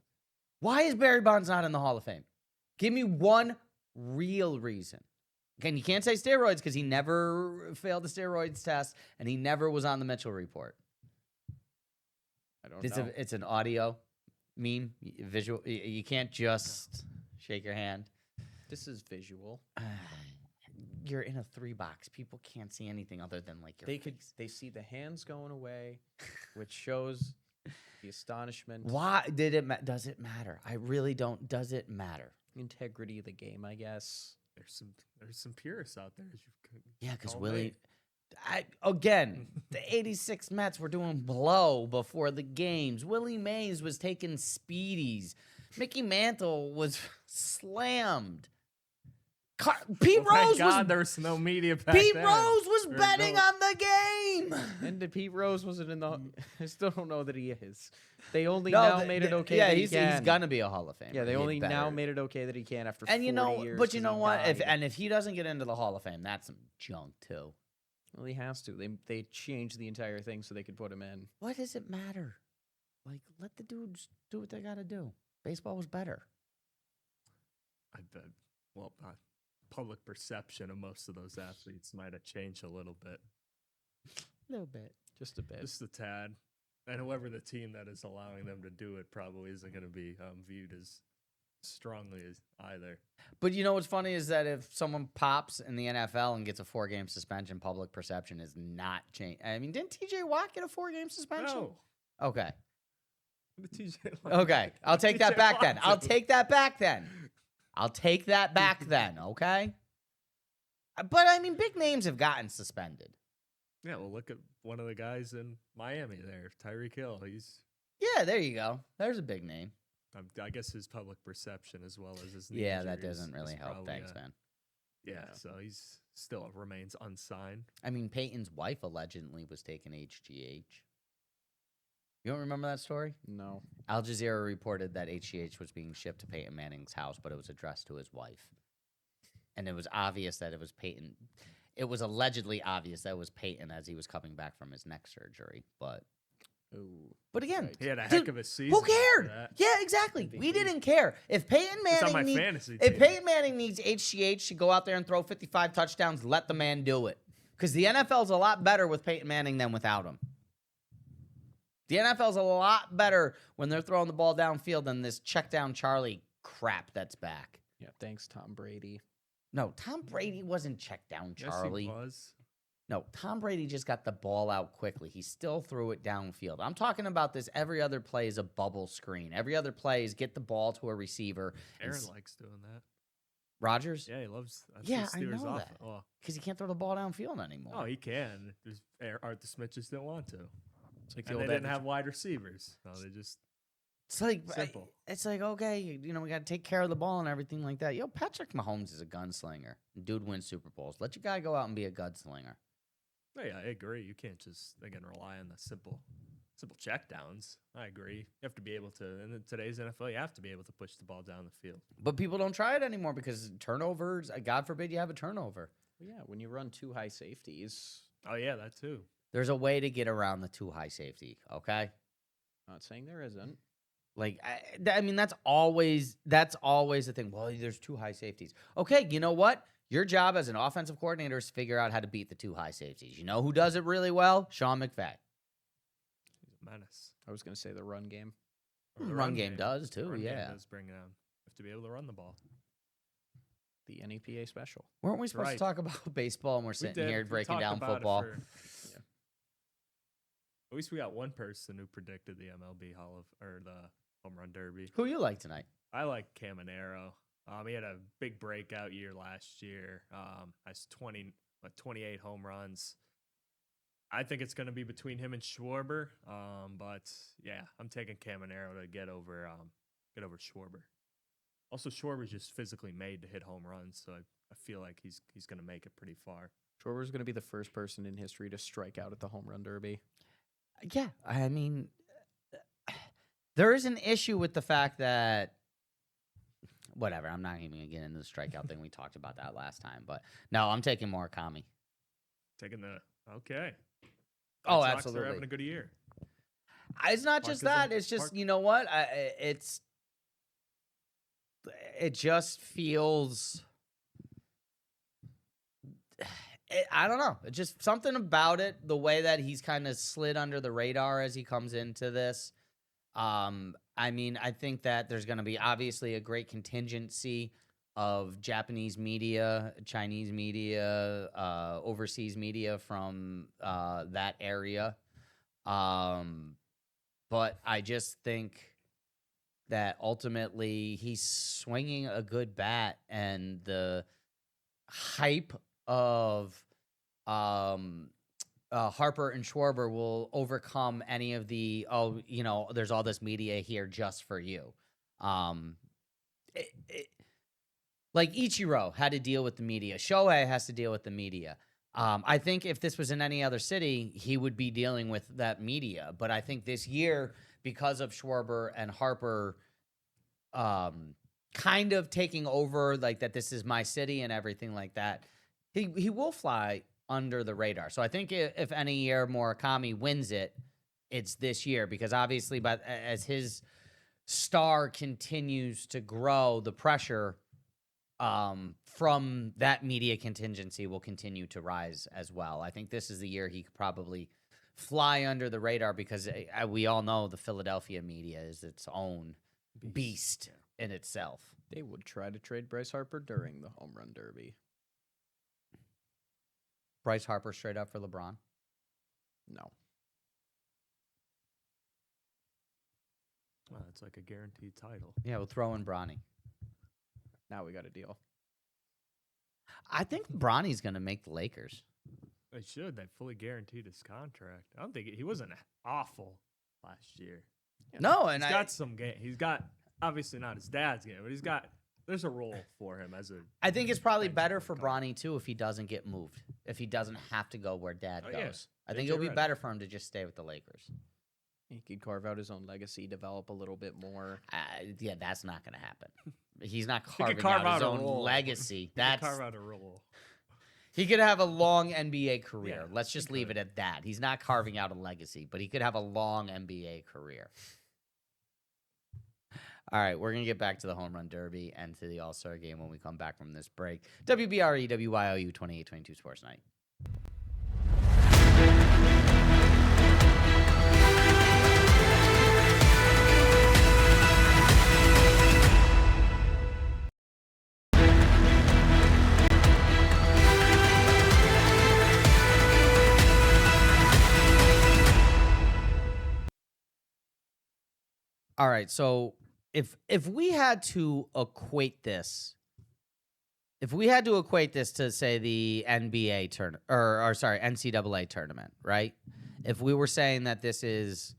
Speaker 1: Why is Barry Bonds not in the Hall of Fame? Give me one real reason. Again, you can't say steroids because he never failed the steroids test and he never was on the Mitchell report.
Speaker 2: I don't know.
Speaker 1: It's an audio meme, visual. You can't just shake your hand.
Speaker 2: This is visual.
Speaker 1: You're in a 3-box. People can't see anything other than like your face.
Speaker 2: They see the hands going away, which shows the astonishment.
Speaker 1: Why does it matter? I really don't. Does it matter?
Speaker 2: Integrity of the game, I guess.
Speaker 3: There's some purists out there.
Speaker 1: Yeah, because again, the 86 Mets were doing blow before the games. Willie Mays was taking speedies. Mickey Mantle was slammed. Pete Rose
Speaker 3: there was no media back
Speaker 1: Pete
Speaker 3: then.
Speaker 1: Rose was betting on the game.
Speaker 2: And Pete Rose wasn't in the. I still don't know that he is. They only made it okay.
Speaker 1: Yeah,
Speaker 2: that
Speaker 1: he's gonna be a Hall of Famer.
Speaker 2: Yeah, they only now made it okay that he can after.
Speaker 1: And
Speaker 2: 40 years.
Speaker 1: but you know what?
Speaker 2: Died.
Speaker 1: If he doesn't get into the Hall of Fame, that's some junk too.
Speaker 2: Well, he has to. They changed the entire thing so they could put him in.
Speaker 1: What does it matter? Like, let the dudes do what they gotta do. Baseball was better.
Speaker 3: I bet. Well, public perception of most of those athletes might have changed a little bit.
Speaker 1: A little bit.
Speaker 2: Just a bit.
Speaker 3: Just a tad. And whoever the team that is allowing them to do it probably isn't going to be viewed as strongly as either.
Speaker 1: But you know what's funny is that if someone pops in the NFL and gets a 4-game suspension, public perception is not changed. I mean, didn't TJ Watt get a 4-game suspension?
Speaker 3: No.
Speaker 1: Okay.
Speaker 3: Okay.
Speaker 1: I'll take that back then. I'll take that back then. Okay. But I mean, big names have gotten suspended.
Speaker 3: Yeah, well, look at one of the guys in Miami there, Tyreek Hill.
Speaker 1: Yeah, there you go. There's a big name.
Speaker 3: I guess his public perception as well as his
Speaker 1: Yeah, that
Speaker 3: injuries
Speaker 1: doesn't really
Speaker 3: is
Speaker 1: help.
Speaker 3: probably,
Speaker 1: Thanks, man.
Speaker 3: Yeah, so he's still remains unsigned.
Speaker 1: I mean, Peyton's wife allegedly was taking HGH. You don't remember that story?
Speaker 2: No.
Speaker 1: Al Jazeera reported that HGH was being shipped to Peyton Manning's house, but it was addressed to his wife. And it was obvious that it was Peyton. It was allegedly obvious that it was Peyton as he was coming back from his neck surgery. But again,
Speaker 3: He had a heck of a season.
Speaker 1: who cared?
Speaker 3: after that.
Speaker 1: Yeah, exactly. We didn't care. If Peyton
Speaker 3: It's on my
Speaker 1: Manning
Speaker 3: fantasy
Speaker 1: if
Speaker 3: team.
Speaker 1: Peyton Manning needs HGH to go out there and throw 55 touchdowns, let the man do it. Because the NFL's a lot better with Peyton Manning than without him. The NFL's a lot better when they're throwing the ball downfield than this check down Charlie crap that's back.
Speaker 2: Yeah, thanks, Tom Brady.
Speaker 1: No, Tom Brady wasn't check down Charlie.
Speaker 3: Yes, he was.
Speaker 1: No, Tom Brady just got the ball out quickly. He still threw it downfield. I'm talking about this. Every other play is a bubble screen. Every other play is get the ball to a receiver.
Speaker 3: Aaron likes doing that.
Speaker 1: Rodgers?
Speaker 3: Yeah, he loves.
Speaker 1: Yeah,
Speaker 3: the
Speaker 1: I
Speaker 3: Steelers
Speaker 1: know
Speaker 3: off.
Speaker 1: that.
Speaker 3: Oh.
Speaker 1: Because he can't throw the ball downfield anymore.
Speaker 3: Oh, he can. Arthur Smith just didn't want to.
Speaker 2: It's like
Speaker 3: And they didn't have wide receivers. No, they just
Speaker 1: It's like
Speaker 3: simple.
Speaker 1: It's like, okay, we got to take care of the ball and everything like that. Yo, Patrick Mahomes is a gunslinger. Dude wins Super Bowls. Let your guy go out and be a gunslinger.
Speaker 3: Oh, yeah, I agree. You can't just rely on the simple checkdowns. I agree. You have to be able to. And in today's NFL, you have to be able to push the ball down the field.
Speaker 1: But people don't try it anymore because turnovers. God forbid you have a turnover.
Speaker 2: Well, yeah, when you run 2 high safeties.
Speaker 3: Oh yeah, that too.
Speaker 1: There's a way to get around the 2 high safety. Okay.
Speaker 2: Not saying there isn't.
Speaker 1: Like, I mean, that's always the thing. Well, there's 2 high safeties. Okay, you know what? Your job as an offensive coordinator is to figure out how to beat the 2 high safeties. You know who does it really well? Sean McVay.
Speaker 3: He's a menace.
Speaker 2: I was going to say the run game.
Speaker 3: Or the
Speaker 1: Run game does,
Speaker 3: The
Speaker 1: too,
Speaker 3: run game
Speaker 1: yeah.
Speaker 3: does bring them. You have to be able to run the ball.
Speaker 2: The NEPA special.
Speaker 1: Weren't we supposed
Speaker 3: Right.
Speaker 1: to talk about baseball and we're
Speaker 3: We
Speaker 1: sitting
Speaker 3: did.
Speaker 1: here
Speaker 3: We
Speaker 1: breaking
Speaker 3: talked
Speaker 1: down
Speaker 3: about it
Speaker 1: football?
Speaker 3: for- At least we got one person who predicted the MLB or the home run derby.
Speaker 1: Who you like tonight?
Speaker 3: I like Caminero. He had a big breakout year last year. Has 28 home runs. I think it's going to be between him and Schwarber. But yeah, I'm taking Caminero to get over Schwarber. Also, Schwarber's just physically made to hit home runs, so I feel like he's going to make it pretty far.
Speaker 2: Schwarber's going to be the first person in history to strike out at the home run derby.
Speaker 1: Yeah, I mean, there is an issue with the fact that whatever. I'm not even gonna get into the strikeout thing. We talked about that last time, but no, I'm taking Murakami.
Speaker 3: Taking the okay.
Speaker 1: Oh,
Speaker 3: Red Sox are
Speaker 1: absolutely.
Speaker 3: having a good year.
Speaker 1: It's not just that. It's just you know what? It just feels. I don't know. It's just something about it. The way that he's kind of slid under the radar as he comes into this. I mean, I think that there's going to be obviously a great contingency of Japanese media, Chinese media, overseas media from that area. But I just think that ultimately he's swinging a good bat, and the hype of Harper and Schwarber will overcome any of the there's all this media here just for you. Like Ichiro had to deal with the media. Shohei has to deal with the media. I think if this was in any other city, he would be dealing with that media. But I think this year, because of Schwarber and Harper kind of taking over, like that this is my city and everything like that, he will fly under the radar. So I think if any year Murakami wins it, it's this year, because obviously as his star continues to grow, the pressure from that media contingency will continue to rise as well. I think this is the year he could probably fly under the radar, because we all know the Philadelphia media is its own beast in itself.
Speaker 2: They would try to trade Bryce Harper during the home run derby.
Speaker 1: Bryce Harper straight up for LeBron?
Speaker 2: No.
Speaker 3: Well, it's like a guaranteed title.
Speaker 1: Yeah, we'll throw in Bronny.
Speaker 2: Now we got a deal.
Speaker 1: I think Bronny's going to make the Lakers.
Speaker 3: They should. They fully guaranteed his contract. I don't think he wasn't awful last year.
Speaker 1: No, and
Speaker 3: He's got some game. He's got, obviously not his dad's game, but there's a role for him as a.
Speaker 1: I think it's probably better for Bronny too if he doesn't get moved, if he doesn't have to go where Dad goes.
Speaker 3: Yeah.
Speaker 1: I think
Speaker 3: JJ
Speaker 1: it'll be
Speaker 3: Redick.
Speaker 1: better for him to just stay with the Lakers.
Speaker 2: He could carve out his own legacy, develop a little bit more.
Speaker 1: Yeah, that's not going to happen. He's not
Speaker 3: He could
Speaker 1: carving
Speaker 3: carve
Speaker 1: out his
Speaker 3: out a
Speaker 1: own
Speaker 3: role.
Speaker 1: legacy.
Speaker 3: He could
Speaker 1: That's
Speaker 3: carve out a role.
Speaker 1: he could have a long NBA career.
Speaker 3: Yeah,
Speaker 1: Let's just
Speaker 3: he
Speaker 1: leave
Speaker 3: could.
Speaker 1: it at that. He's not carving out a legacy, but he could have a long NBA career. All right, we're going to get back to the home run derby and to the All-Star game when we come back from this break. WBRE, WYOU 2822 Sports Night. All right, so if we had to equate this, to say the NBA tournament or sorry, NCAA tournament, right? If we were saying that this is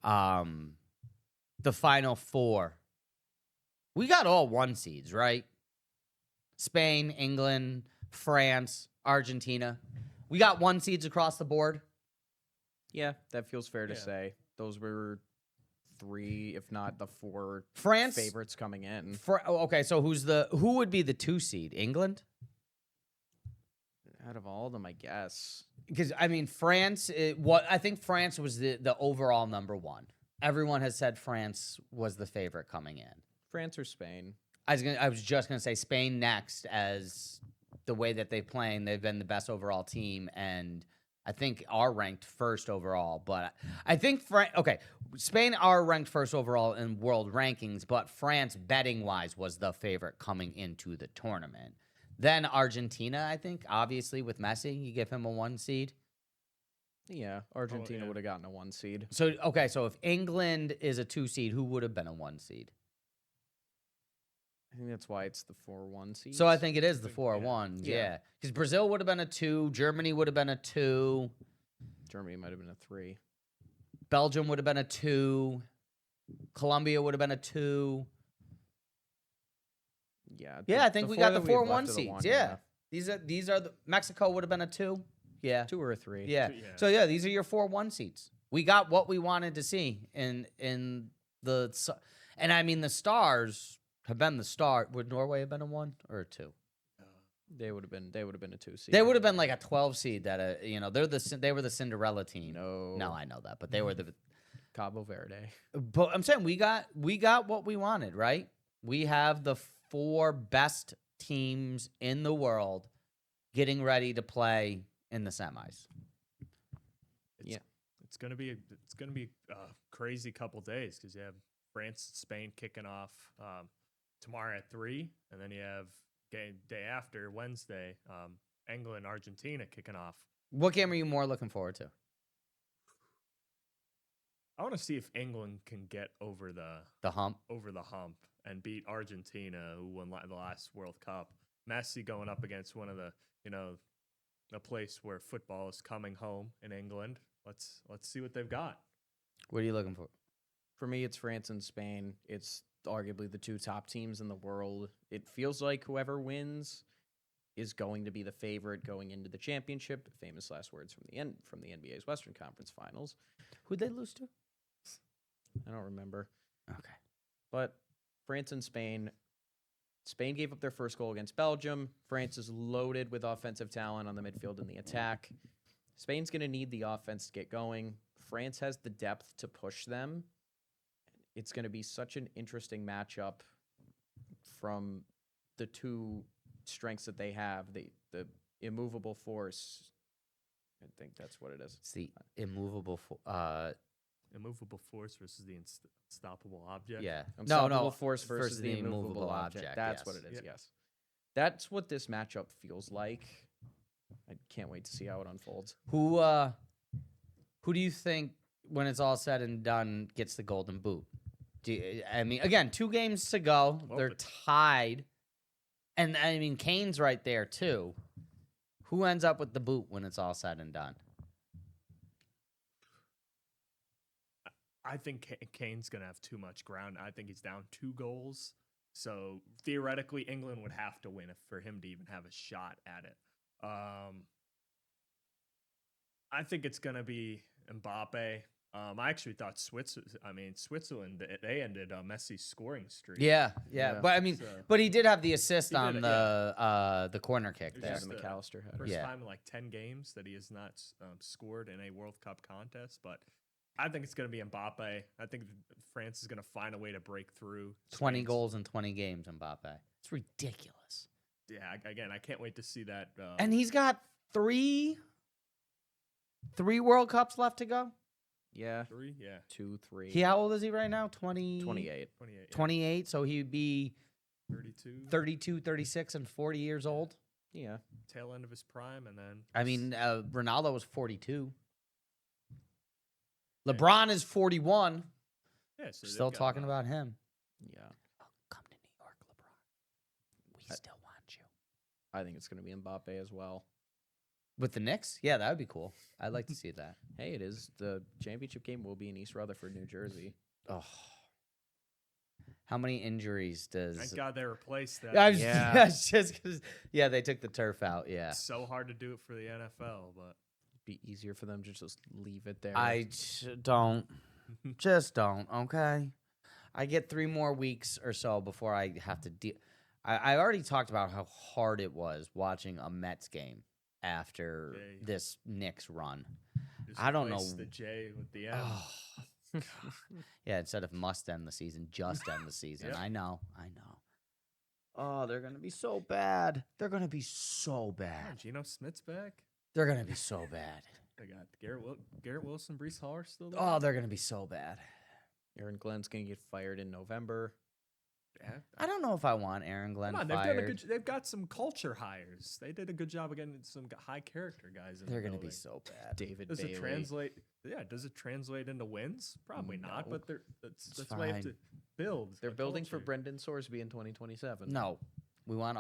Speaker 1: the Final Four, we got all one seeds, right? Spain, England, France, Argentina. We got one seeds across the board.
Speaker 2: Yeah, that feels fair to
Speaker 3: Yeah.
Speaker 2: say. Those were 3, if not the 4
Speaker 1: France
Speaker 2: favorites coming in.
Speaker 1: Okay, so who would be the 2 seed? England?
Speaker 2: Out of all of them, I guess.
Speaker 1: Because I mean, France. I think France was the overall number 1. Everyone has said France was the favorite coming in.
Speaker 2: France or Spain.
Speaker 1: I was just gonna say Spain next, as the way that they playing, they've been the best overall team, and I think are ranked first overall, but I think Spain are ranked first overall in world rankings, but France betting wise was the favorite coming into the tournament. Then Argentina, I think, obviously with Messi, you give him a 1 seed.
Speaker 2: Yeah, Argentina would have gotten a 1 seed.
Speaker 1: So so if England is a 2 seed, who would have been a 1 seed?
Speaker 2: I think that's why it's the 4-1 seed.
Speaker 1: So I think it is the 4-1. Yeah. Because Brazil would have been a 2. Germany would have been a 2.
Speaker 2: Germany might have been a 3.
Speaker 1: Belgium would have been a 2. Colombia would have been a 2.
Speaker 2: Yeah.
Speaker 1: Yeah, I think we got the 4-1
Speaker 2: seeds.
Speaker 1: seeds. Yeah. These are the Mexico would have been a 2. Yeah.
Speaker 2: 2 or a 3.
Speaker 1: Yeah. So yeah, these are your 4-1 seeds. We got what we wanted to see in the and I mean the stars have been the star. Would Norway have been a 1 or a 2?
Speaker 2: They would have been a 2 seed.
Speaker 1: They would have been like a 12 seed that they were the Cinderella team.
Speaker 2: No,
Speaker 1: I know that, but they were the
Speaker 2: Cabo Verde.
Speaker 1: But I'm saying we got what we wanted, right? We have the 4 best teams in the world getting ready to play in the semis.
Speaker 3: It's gonna be a crazy couple days because you have France, Spain kicking off tomorrow at 3, and then you have day after Wednesday, England, Argentina kicking off.
Speaker 1: What game are you more looking forward to?
Speaker 3: I want to see if England can get over
Speaker 1: the hump
Speaker 3: and beat Argentina, who won the last World Cup. Messi going up against one of the a place where football is coming home in England. Let's see what they've got.
Speaker 1: What are you looking for?
Speaker 2: For me, it's France and Spain. It's arguably the 2 top teams in the world. It feels like whoever wins is going to be the favorite going into the championship. Famous last words from the NBA's Western Conference Finals.
Speaker 1: Who'd they lose to?
Speaker 2: I don't remember.
Speaker 1: Okay.
Speaker 2: But France and Spain. Spain gave up their first goal against Belgium. France is loaded with offensive talent on the midfield and the attack. Spain's going to need the offense to get going. France has the depth to push them. It's going to be such an interesting matchup from the 2 strengths that they have. The immovable force. I think that's what it is.
Speaker 1: It's the immovable
Speaker 3: force versus the unstoppable object.
Speaker 1: Yeah.
Speaker 2: Unstoppable force versus the immovable object. That's what it is, yes. That's what this matchup feels like. I can't wait to see how it unfolds.
Speaker 1: Who do you think, when it's all said and done, gets the golden boot? I mean, again, 2 games to go. They're tied. And, I mean, Kane's right there, too. Who ends up with the boot when it's all said and done?
Speaker 3: I think Kane's going to have too much ground. I think he's down 2 goals. So, theoretically, England would have to win for him to even have a shot at it. I think it's going to be Mbappe. I actually thought Switzerland, they ended Messi's scoring streak.
Speaker 1: Yeah. But I mean, but he did have the assist on the corner kick there.
Speaker 2: The McAllister had.
Speaker 3: First time in like 10 games that he has not scored in a World Cup contest. But I think it's going to be Mbappe. I think France is going to find a way to break through.
Speaker 1: 20 goals in 20 games, Mbappe. It's ridiculous.
Speaker 3: Yeah, again, I can't wait to see that.
Speaker 1: And he's got 3 World Cups left to go.
Speaker 2: Yeah.
Speaker 3: 3? Yeah.
Speaker 2: 2, 3.
Speaker 1: How old is he right now? 28. 28, so he'd be 32, 36, and 40 years old.
Speaker 2: Yeah.
Speaker 3: Tail end of his prime, and then...
Speaker 1: I mean, Ronaldo was 42. LeBron is 41.
Speaker 3: Yeah, so
Speaker 1: still talking about him.
Speaker 2: Yeah.
Speaker 1: Oh, come to New York, LeBron. We still want you.
Speaker 2: I think it's going to be Mbappe as well.
Speaker 1: With the Knicks? Yeah, that would be cool. I'd like to see that.
Speaker 2: Hey, it is. The championship game will be in East Rutherford, New Jersey.
Speaker 1: Oh. How many injuries does...
Speaker 3: Thank God they replaced that.
Speaker 1: They took the turf out, yeah.
Speaker 3: It's so hard to do it for the NFL, but...
Speaker 2: It'd be easier for them to just leave it there.
Speaker 1: Don't. Just don't, okay? I get 3 more weeks or so before I have to deal... I already talked about how hard it was watching a Mets game after this Knicks run. I don't know.
Speaker 3: The J with the M.
Speaker 1: Oh, yeah, instead of must end the season, just end the season. Yep. I know. Oh, they're going to be so bad. They're going to be so bad.
Speaker 3: Geno Smith's back?
Speaker 1: They're going to be so bad.
Speaker 3: They got Garrett Wilson, Brees Hall are still there.
Speaker 1: Oh, they're gonna be so bad.
Speaker 2: Aaron Glenn's going to get fired in November.
Speaker 3: Yeah.
Speaker 1: I don't know if I want Aaron Glenn
Speaker 3: Come on,
Speaker 1: fired.
Speaker 3: they've got some culture hires. They did a good job of getting some high character guys in
Speaker 1: They're
Speaker 3: the
Speaker 1: gonna be
Speaker 3: building.
Speaker 1: so bad.
Speaker 2: David
Speaker 3: Does
Speaker 2: Bailey.
Speaker 3: it translate? Yeah, does it translate into wins? Probably not,
Speaker 2: No.
Speaker 3: but that's why you have
Speaker 1: fine.
Speaker 3: to build.
Speaker 2: They're
Speaker 3: a
Speaker 2: building for
Speaker 3: culture.
Speaker 2: Brendan Sorsby in 2027.
Speaker 1: No, we want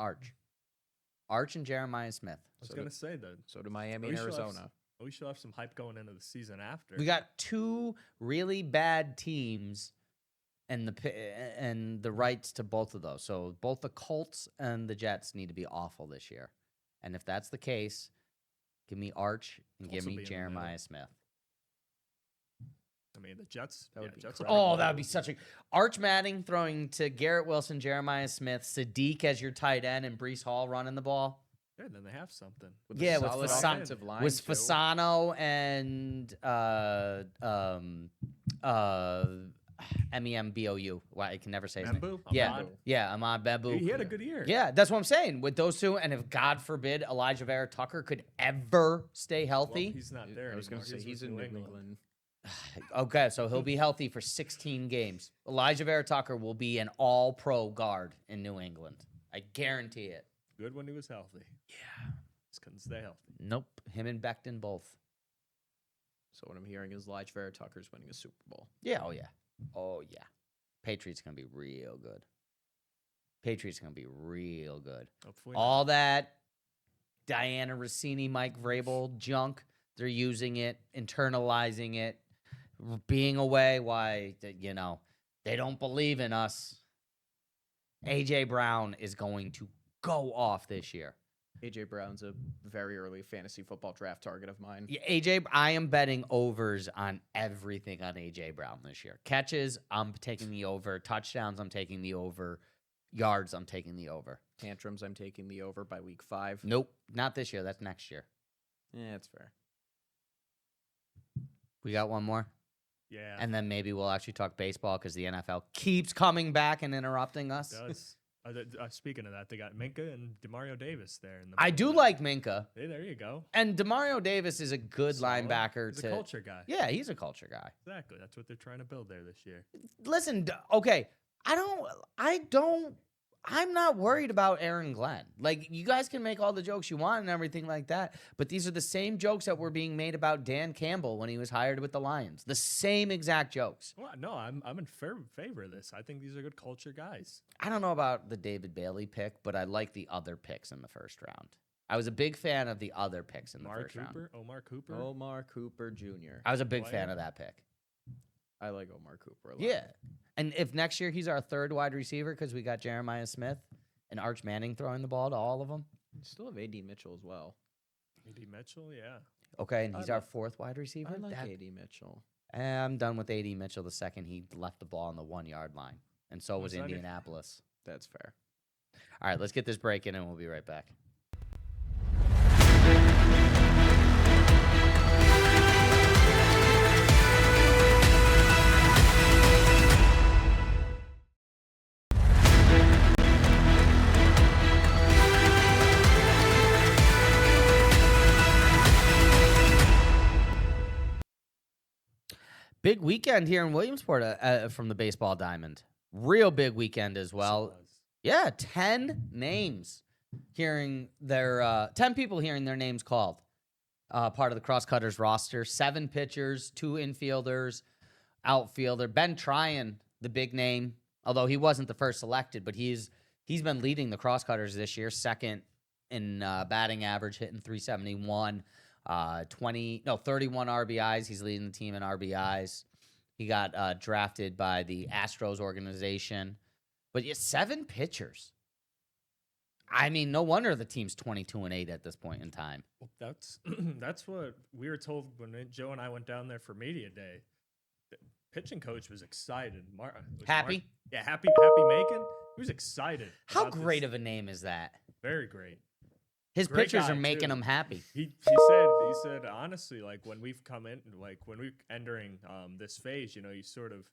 Speaker 1: Arch and Jeremiah Smith.
Speaker 3: I was
Speaker 2: So
Speaker 3: gonna say that.
Speaker 2: So do Miami
Speaker 3: We
Speaker 2: and
Speaker 3: should have
Speaker 2: Arizona.
Speaker 3: We should have some hype going into the season after.
Speaker 1: We got two really bad teams, and the rights to both of those. So both the Colts and the Jets need to be awful this year. And if that's the case, give me Arch and
Speaker 3: Colts
Speaker 1: give
Speaker 3: will
Speaker 1: me
Speaker 3: be in the middle.
Speaker 1: Jeremiah Smith.
Speaker 3: I mean, the Jets.
Speaker 2: That would be
Speaker 3: Jets
Speaker 2: incredible.
Speaker 1: Oh, that would be such a Arch Manning throwing to Garrett Wilson, Jeremiah Smith, Sadiq as your tight end, and Brees Hall running the ball.
Speaker 3: Yeah, then they have something.
Speaker 2: With a
Speaker 1: Yeah, with
Speaker 2: solid
Speaker 1: Fasano-
Speaker 2: offensive line,
Speaker 1: Was
Speaker 2: too.
Speaker 1: Fasano and Membou. Why I can never say his name.
Speaker 3: Membu?
Speaker 1: Yeah,
Speaker 3: Ahmad?
Speaker 1: yeah, Ahmad Bebu.
Speaker 3: He had a good year.
Speaker 1: Yeah, that's what I'm saying. With those two, and if God forbid Elijah Vera Tucker could ever stay
Speaker 3: Well,
Speaker 1: healthy,
Speaker 3: he's not there.
Speaker 2: I was going
Speaker 3: anymore.
Speaker 2: to say he's
Speaker 3: with
Speaker 2: in New England.
Speaker 1: okay, so he'll be healthy for 16 games. Elijah Vera Tucker will be an all-pro guard in New England. I guarantee it.
Speaker 3: Good when he was healthy.
Speaker 1: Yeah.
Speaker 3: Just couldn't stay healthy.
Speaker 1: Nope, him and Becton both.
Speaker 2: So what I'm hearing is Elijah Vera Tucker's winning a Super Bowl.
Speaker 1: Yeah, oh yeah. Oh yeah. Patriots gonna be real good. Patriots gonna be real good.
Speaker 3: Hopefully
Speaker 1: All that Diana Rossini, Mike Vrabel junk, they're using it, internalizing it, being away. Why, they don't believe in us. AJ Brown is going to go off this year.
Speaker 2: AJ Brown's a very early fantasy football draft target of mine.
Speaker 1: Yeah, AJ, I am betting overs on everything on AJ Brown this year. Catches, I'm taking the over. Touchdowns, I'm taking the over. Yards, I'm taking the over.
Speaker 2: Tantrums, I'm taking the over by week 5.
Speaker 1: Nope, not this year. That's next year.
Speaker 2: Yeah, that's fair.
Speaker 1: We got one more,
Speaker 3: Yeah.
Speaker 1: and then maybe we'll actually talk baseball because the NFL keeps coming back and interrupting us.
Speaker 3: It does. Speaking of that, they got Minka and Demario Davis there. In the
Speaker 1: I do
Speaker 3: middle.
Speaker 1: like Minka,
Speaker 3: Hey, there you go.
Speaker 1: and Demario Davis is a good
Speaker 3: Solid.
Speaker 1: linebacker.
Speaker 3: He's
Speaker 1: to
Speaker 3: a culture guy.
Speaker 1: Yeah, he's a culture guy.
Speaker 3: Exactly. That's what they're trying to build there this year.
Speaker 1: Listen, okay, I'm not worried about Aaron Glenn. Like, you guys can make all the jokes you want and everything like that, but these are the same jokes that were being made about Dan Campbell when he was hired with the Lions. The same exact jokes.
Speaker 3: Well, no, I'm in favor of this. I think these are good culture guys.
Speaker 1: I don't know about the David Bailey pick, but I like the other picks in the first round. I was a big fan of the other picks in the first round.
Speaker 3: Omar Cooper.
Speaker 2: Omar Cooper Jr.
Speaker 1: I was a big
Speaker 3: Wyatt.
Speaker 1: fan of that pick.
Speaker 2: I like Omar Cooper a lot.
Speaker 1: Yeah. And if next year he's our third wide receiver because we got Jeremiah Smith and Arch Manning throwing the ball to all of them.
Speaker 2: Still have A.D. Mitchell as well.
Speaker 3: A.D. Mitchell, yeah.
Speaker 1: Okay, and
Speaker 2: I
Speaker 1: he's our
Speaker 2: like-
Speaker 1: fourth wide receiver.
Speaker 2: I like
Speaker 1: That-
Speaker 2: A.D. Mitchell.
Speaker 1: I'm done with A.D. Mitchell the second he left the ball on the 1 yard line. And so was
Speaker 3: Was that it?
Speaker 1: Indianapolis.
Speaker 2: That's fair.
Speaker 1: All right, let's get this break in and we'll be right back. Big weekend here in Williamsport from the Baseball Diamond. Real big weekend as well.
Speaker 3: So was.
Speaker 1: Yeah, 10 names hearing their 10 people hearing their names called. Part of the Crosscutters roster, 7 pitchers, 2 infielders, outfielder. Ben Tryon, the big name, although he wasn't the first selected, but he's been leading the Crosscutters this year, second in batting average, hitting .371, 31 RBIs. He's leading the team in RBIs. He got drafted by the Astros organization. But yeah, 7 pitchers. I mean, no wonder the team's 22-8 at this point in time.
Speaker 3: Well, that's what we were told when Joe and I went down there for media day. The pitching coach was excited.
Speaker 1: Happy?
Speaker 3: Yeah, happy Macon. He was excited.
Speaker 1: How
Speaker 3: about this.
Speaker 1: great of a name is that?
Speaker 3: Very great.
Speaker 1: His
Speaker 3: Great
Speaker 1: pitchers
Speaker 3: guy,
Speaker 1: are making
Speaker 3: too.
Speaker 1: him happy.
Speaker 3: He said honestly, like when we've come in, like when we're entering this phase, you sort of,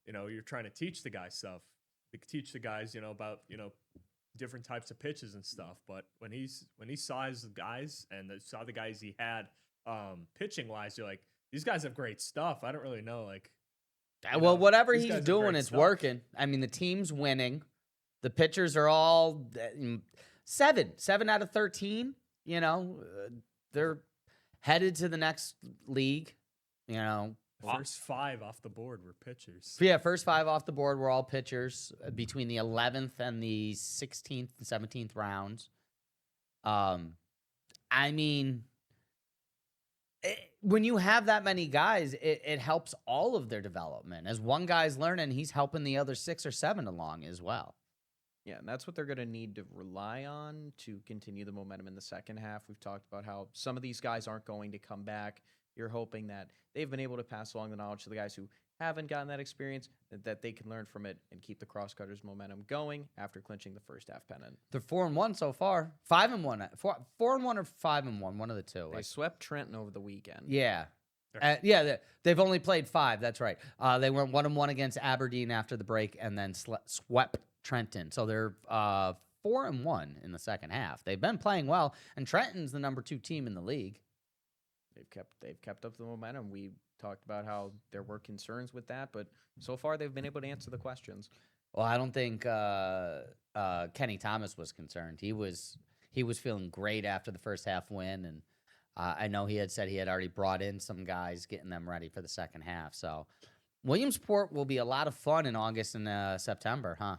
Speaker 3: you're trying to teach the guys stuff. Teach the guys, about different types of pitches and stuff. But when he saw his guys and saw the guys he had pitching wise, you're like, these guys have great stuff. I don't really know, like.
Speaker 1: Well, whatever
Speaker 3: these
Speaker 1: he's
Speaker 3: guys have
Speaker 1: doing,
Speaker 3: great
Speaker 1: it's
Speaker 3: stuff.
Speaker 1: working. I mean, the team's winning. The pitchers are all 7 out of 13. You know, they're headed to the next league. You know,
Speaker 3: First 5 off the board were pitchers.
Speaker 1: yeah, first 5 off the board were all pitchers between the 11th and the 16th and 17th rounds. I mean, when you have that many guys, it helps all of their development. As one guy's learning, he's helping the other 6 or 7 along as well.
Speaker 2: Yeah, and that's what they're going to need to rely on to continue the momentum in the second half. We've talked about how some of these guys aren't going to come back. You're hoping that they've been able to pass along the knowledge to the guys who haven't gotten that experience, that they can learn from it and keep the Crosscutters momentum going after clinching the first half pennant.
Speaker 1: They're 4-1 so far. 5-1. 4-1 or 5-1. One of the two.
Speaker 2: They swept Trenton over the weekend.
Speaker 1: Yeah. Yeah, they've only played 5. That's right. They went 1-1 against Aberdeen after the break and then swept Trenton. So they're 4-1 in the second half. They've been playing well, and Trenton's the number 2 team in the league.
Speaker 2: They've kept up the momentum. We talked about how there were concerns with that, but so far they've been able to answer the questions.
Speaker 1: Well, I don't think Kenny Thomas was concerned. He was feeling great after the first half win, and I know he had said he had already brought in some guys, getting them ready for the second half. So Williamsport will be a lot of fun in August and September, huh?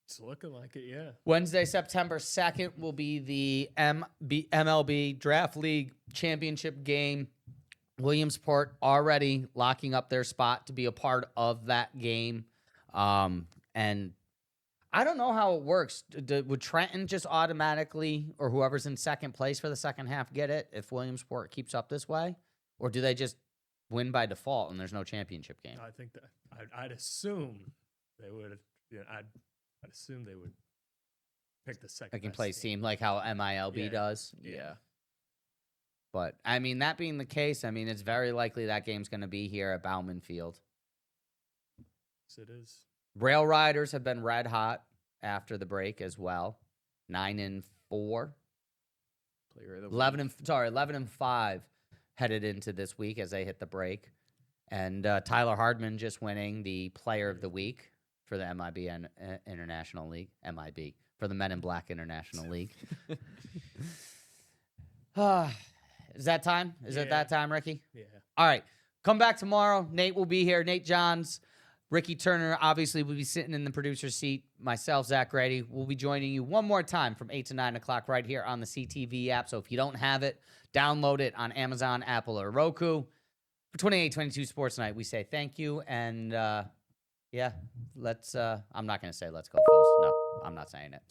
Speaker 3: It's looking like it, yeah.
Speaker 1: Wednesday, September 2nd will be the MLB Draft League Championship game. Williamsport already locking up their spot to be a part of that game. And I don't know how it works. Would Trenton just automatically, or whoever's in second place for the second half, get it if Williamsport keeps up this way? Or do they just win by default and there's no championship game?
Speaker 3: I think that I'd assume they would. Yeah, I'd assume they would pick the second
Speaker 1: Place team like how MILB does.
Speaker 2: Yeah.
Speaker 1: But, I mean, that being the case, I mean, it's very likely that game's going to be here at Bauman Field.
Speaker 3: Yes, it is.
Speaker 1: Rail Riders have been red hot after the break as well. 9-4.
Speaker 2: Player of the
Speaker 1: 11-5 headed into this week as they hit the break. And Tyler Hardman just winning the Player of the Week for the MIB International League. MIB. For the Men in Black International League. Is that time? Is it that time, Ricky?
Speaker 3: Yeah.
Speaker 1: All right. Come back tomorrow. Nate will be here. Nate Johns. Ricky Turner obviously will be sitting in the producer's seat. Myself, Zach Grady, will be joining you one more time from 8 to 9 o'clock right here on the CTV app. So if you don't have it, download it on Amazon, Apple, or Roku. For 28-22 Sports Night, we say thank you. And, yeah, let's, I'm not going to say let's go, Phils. No, I'm not saying it.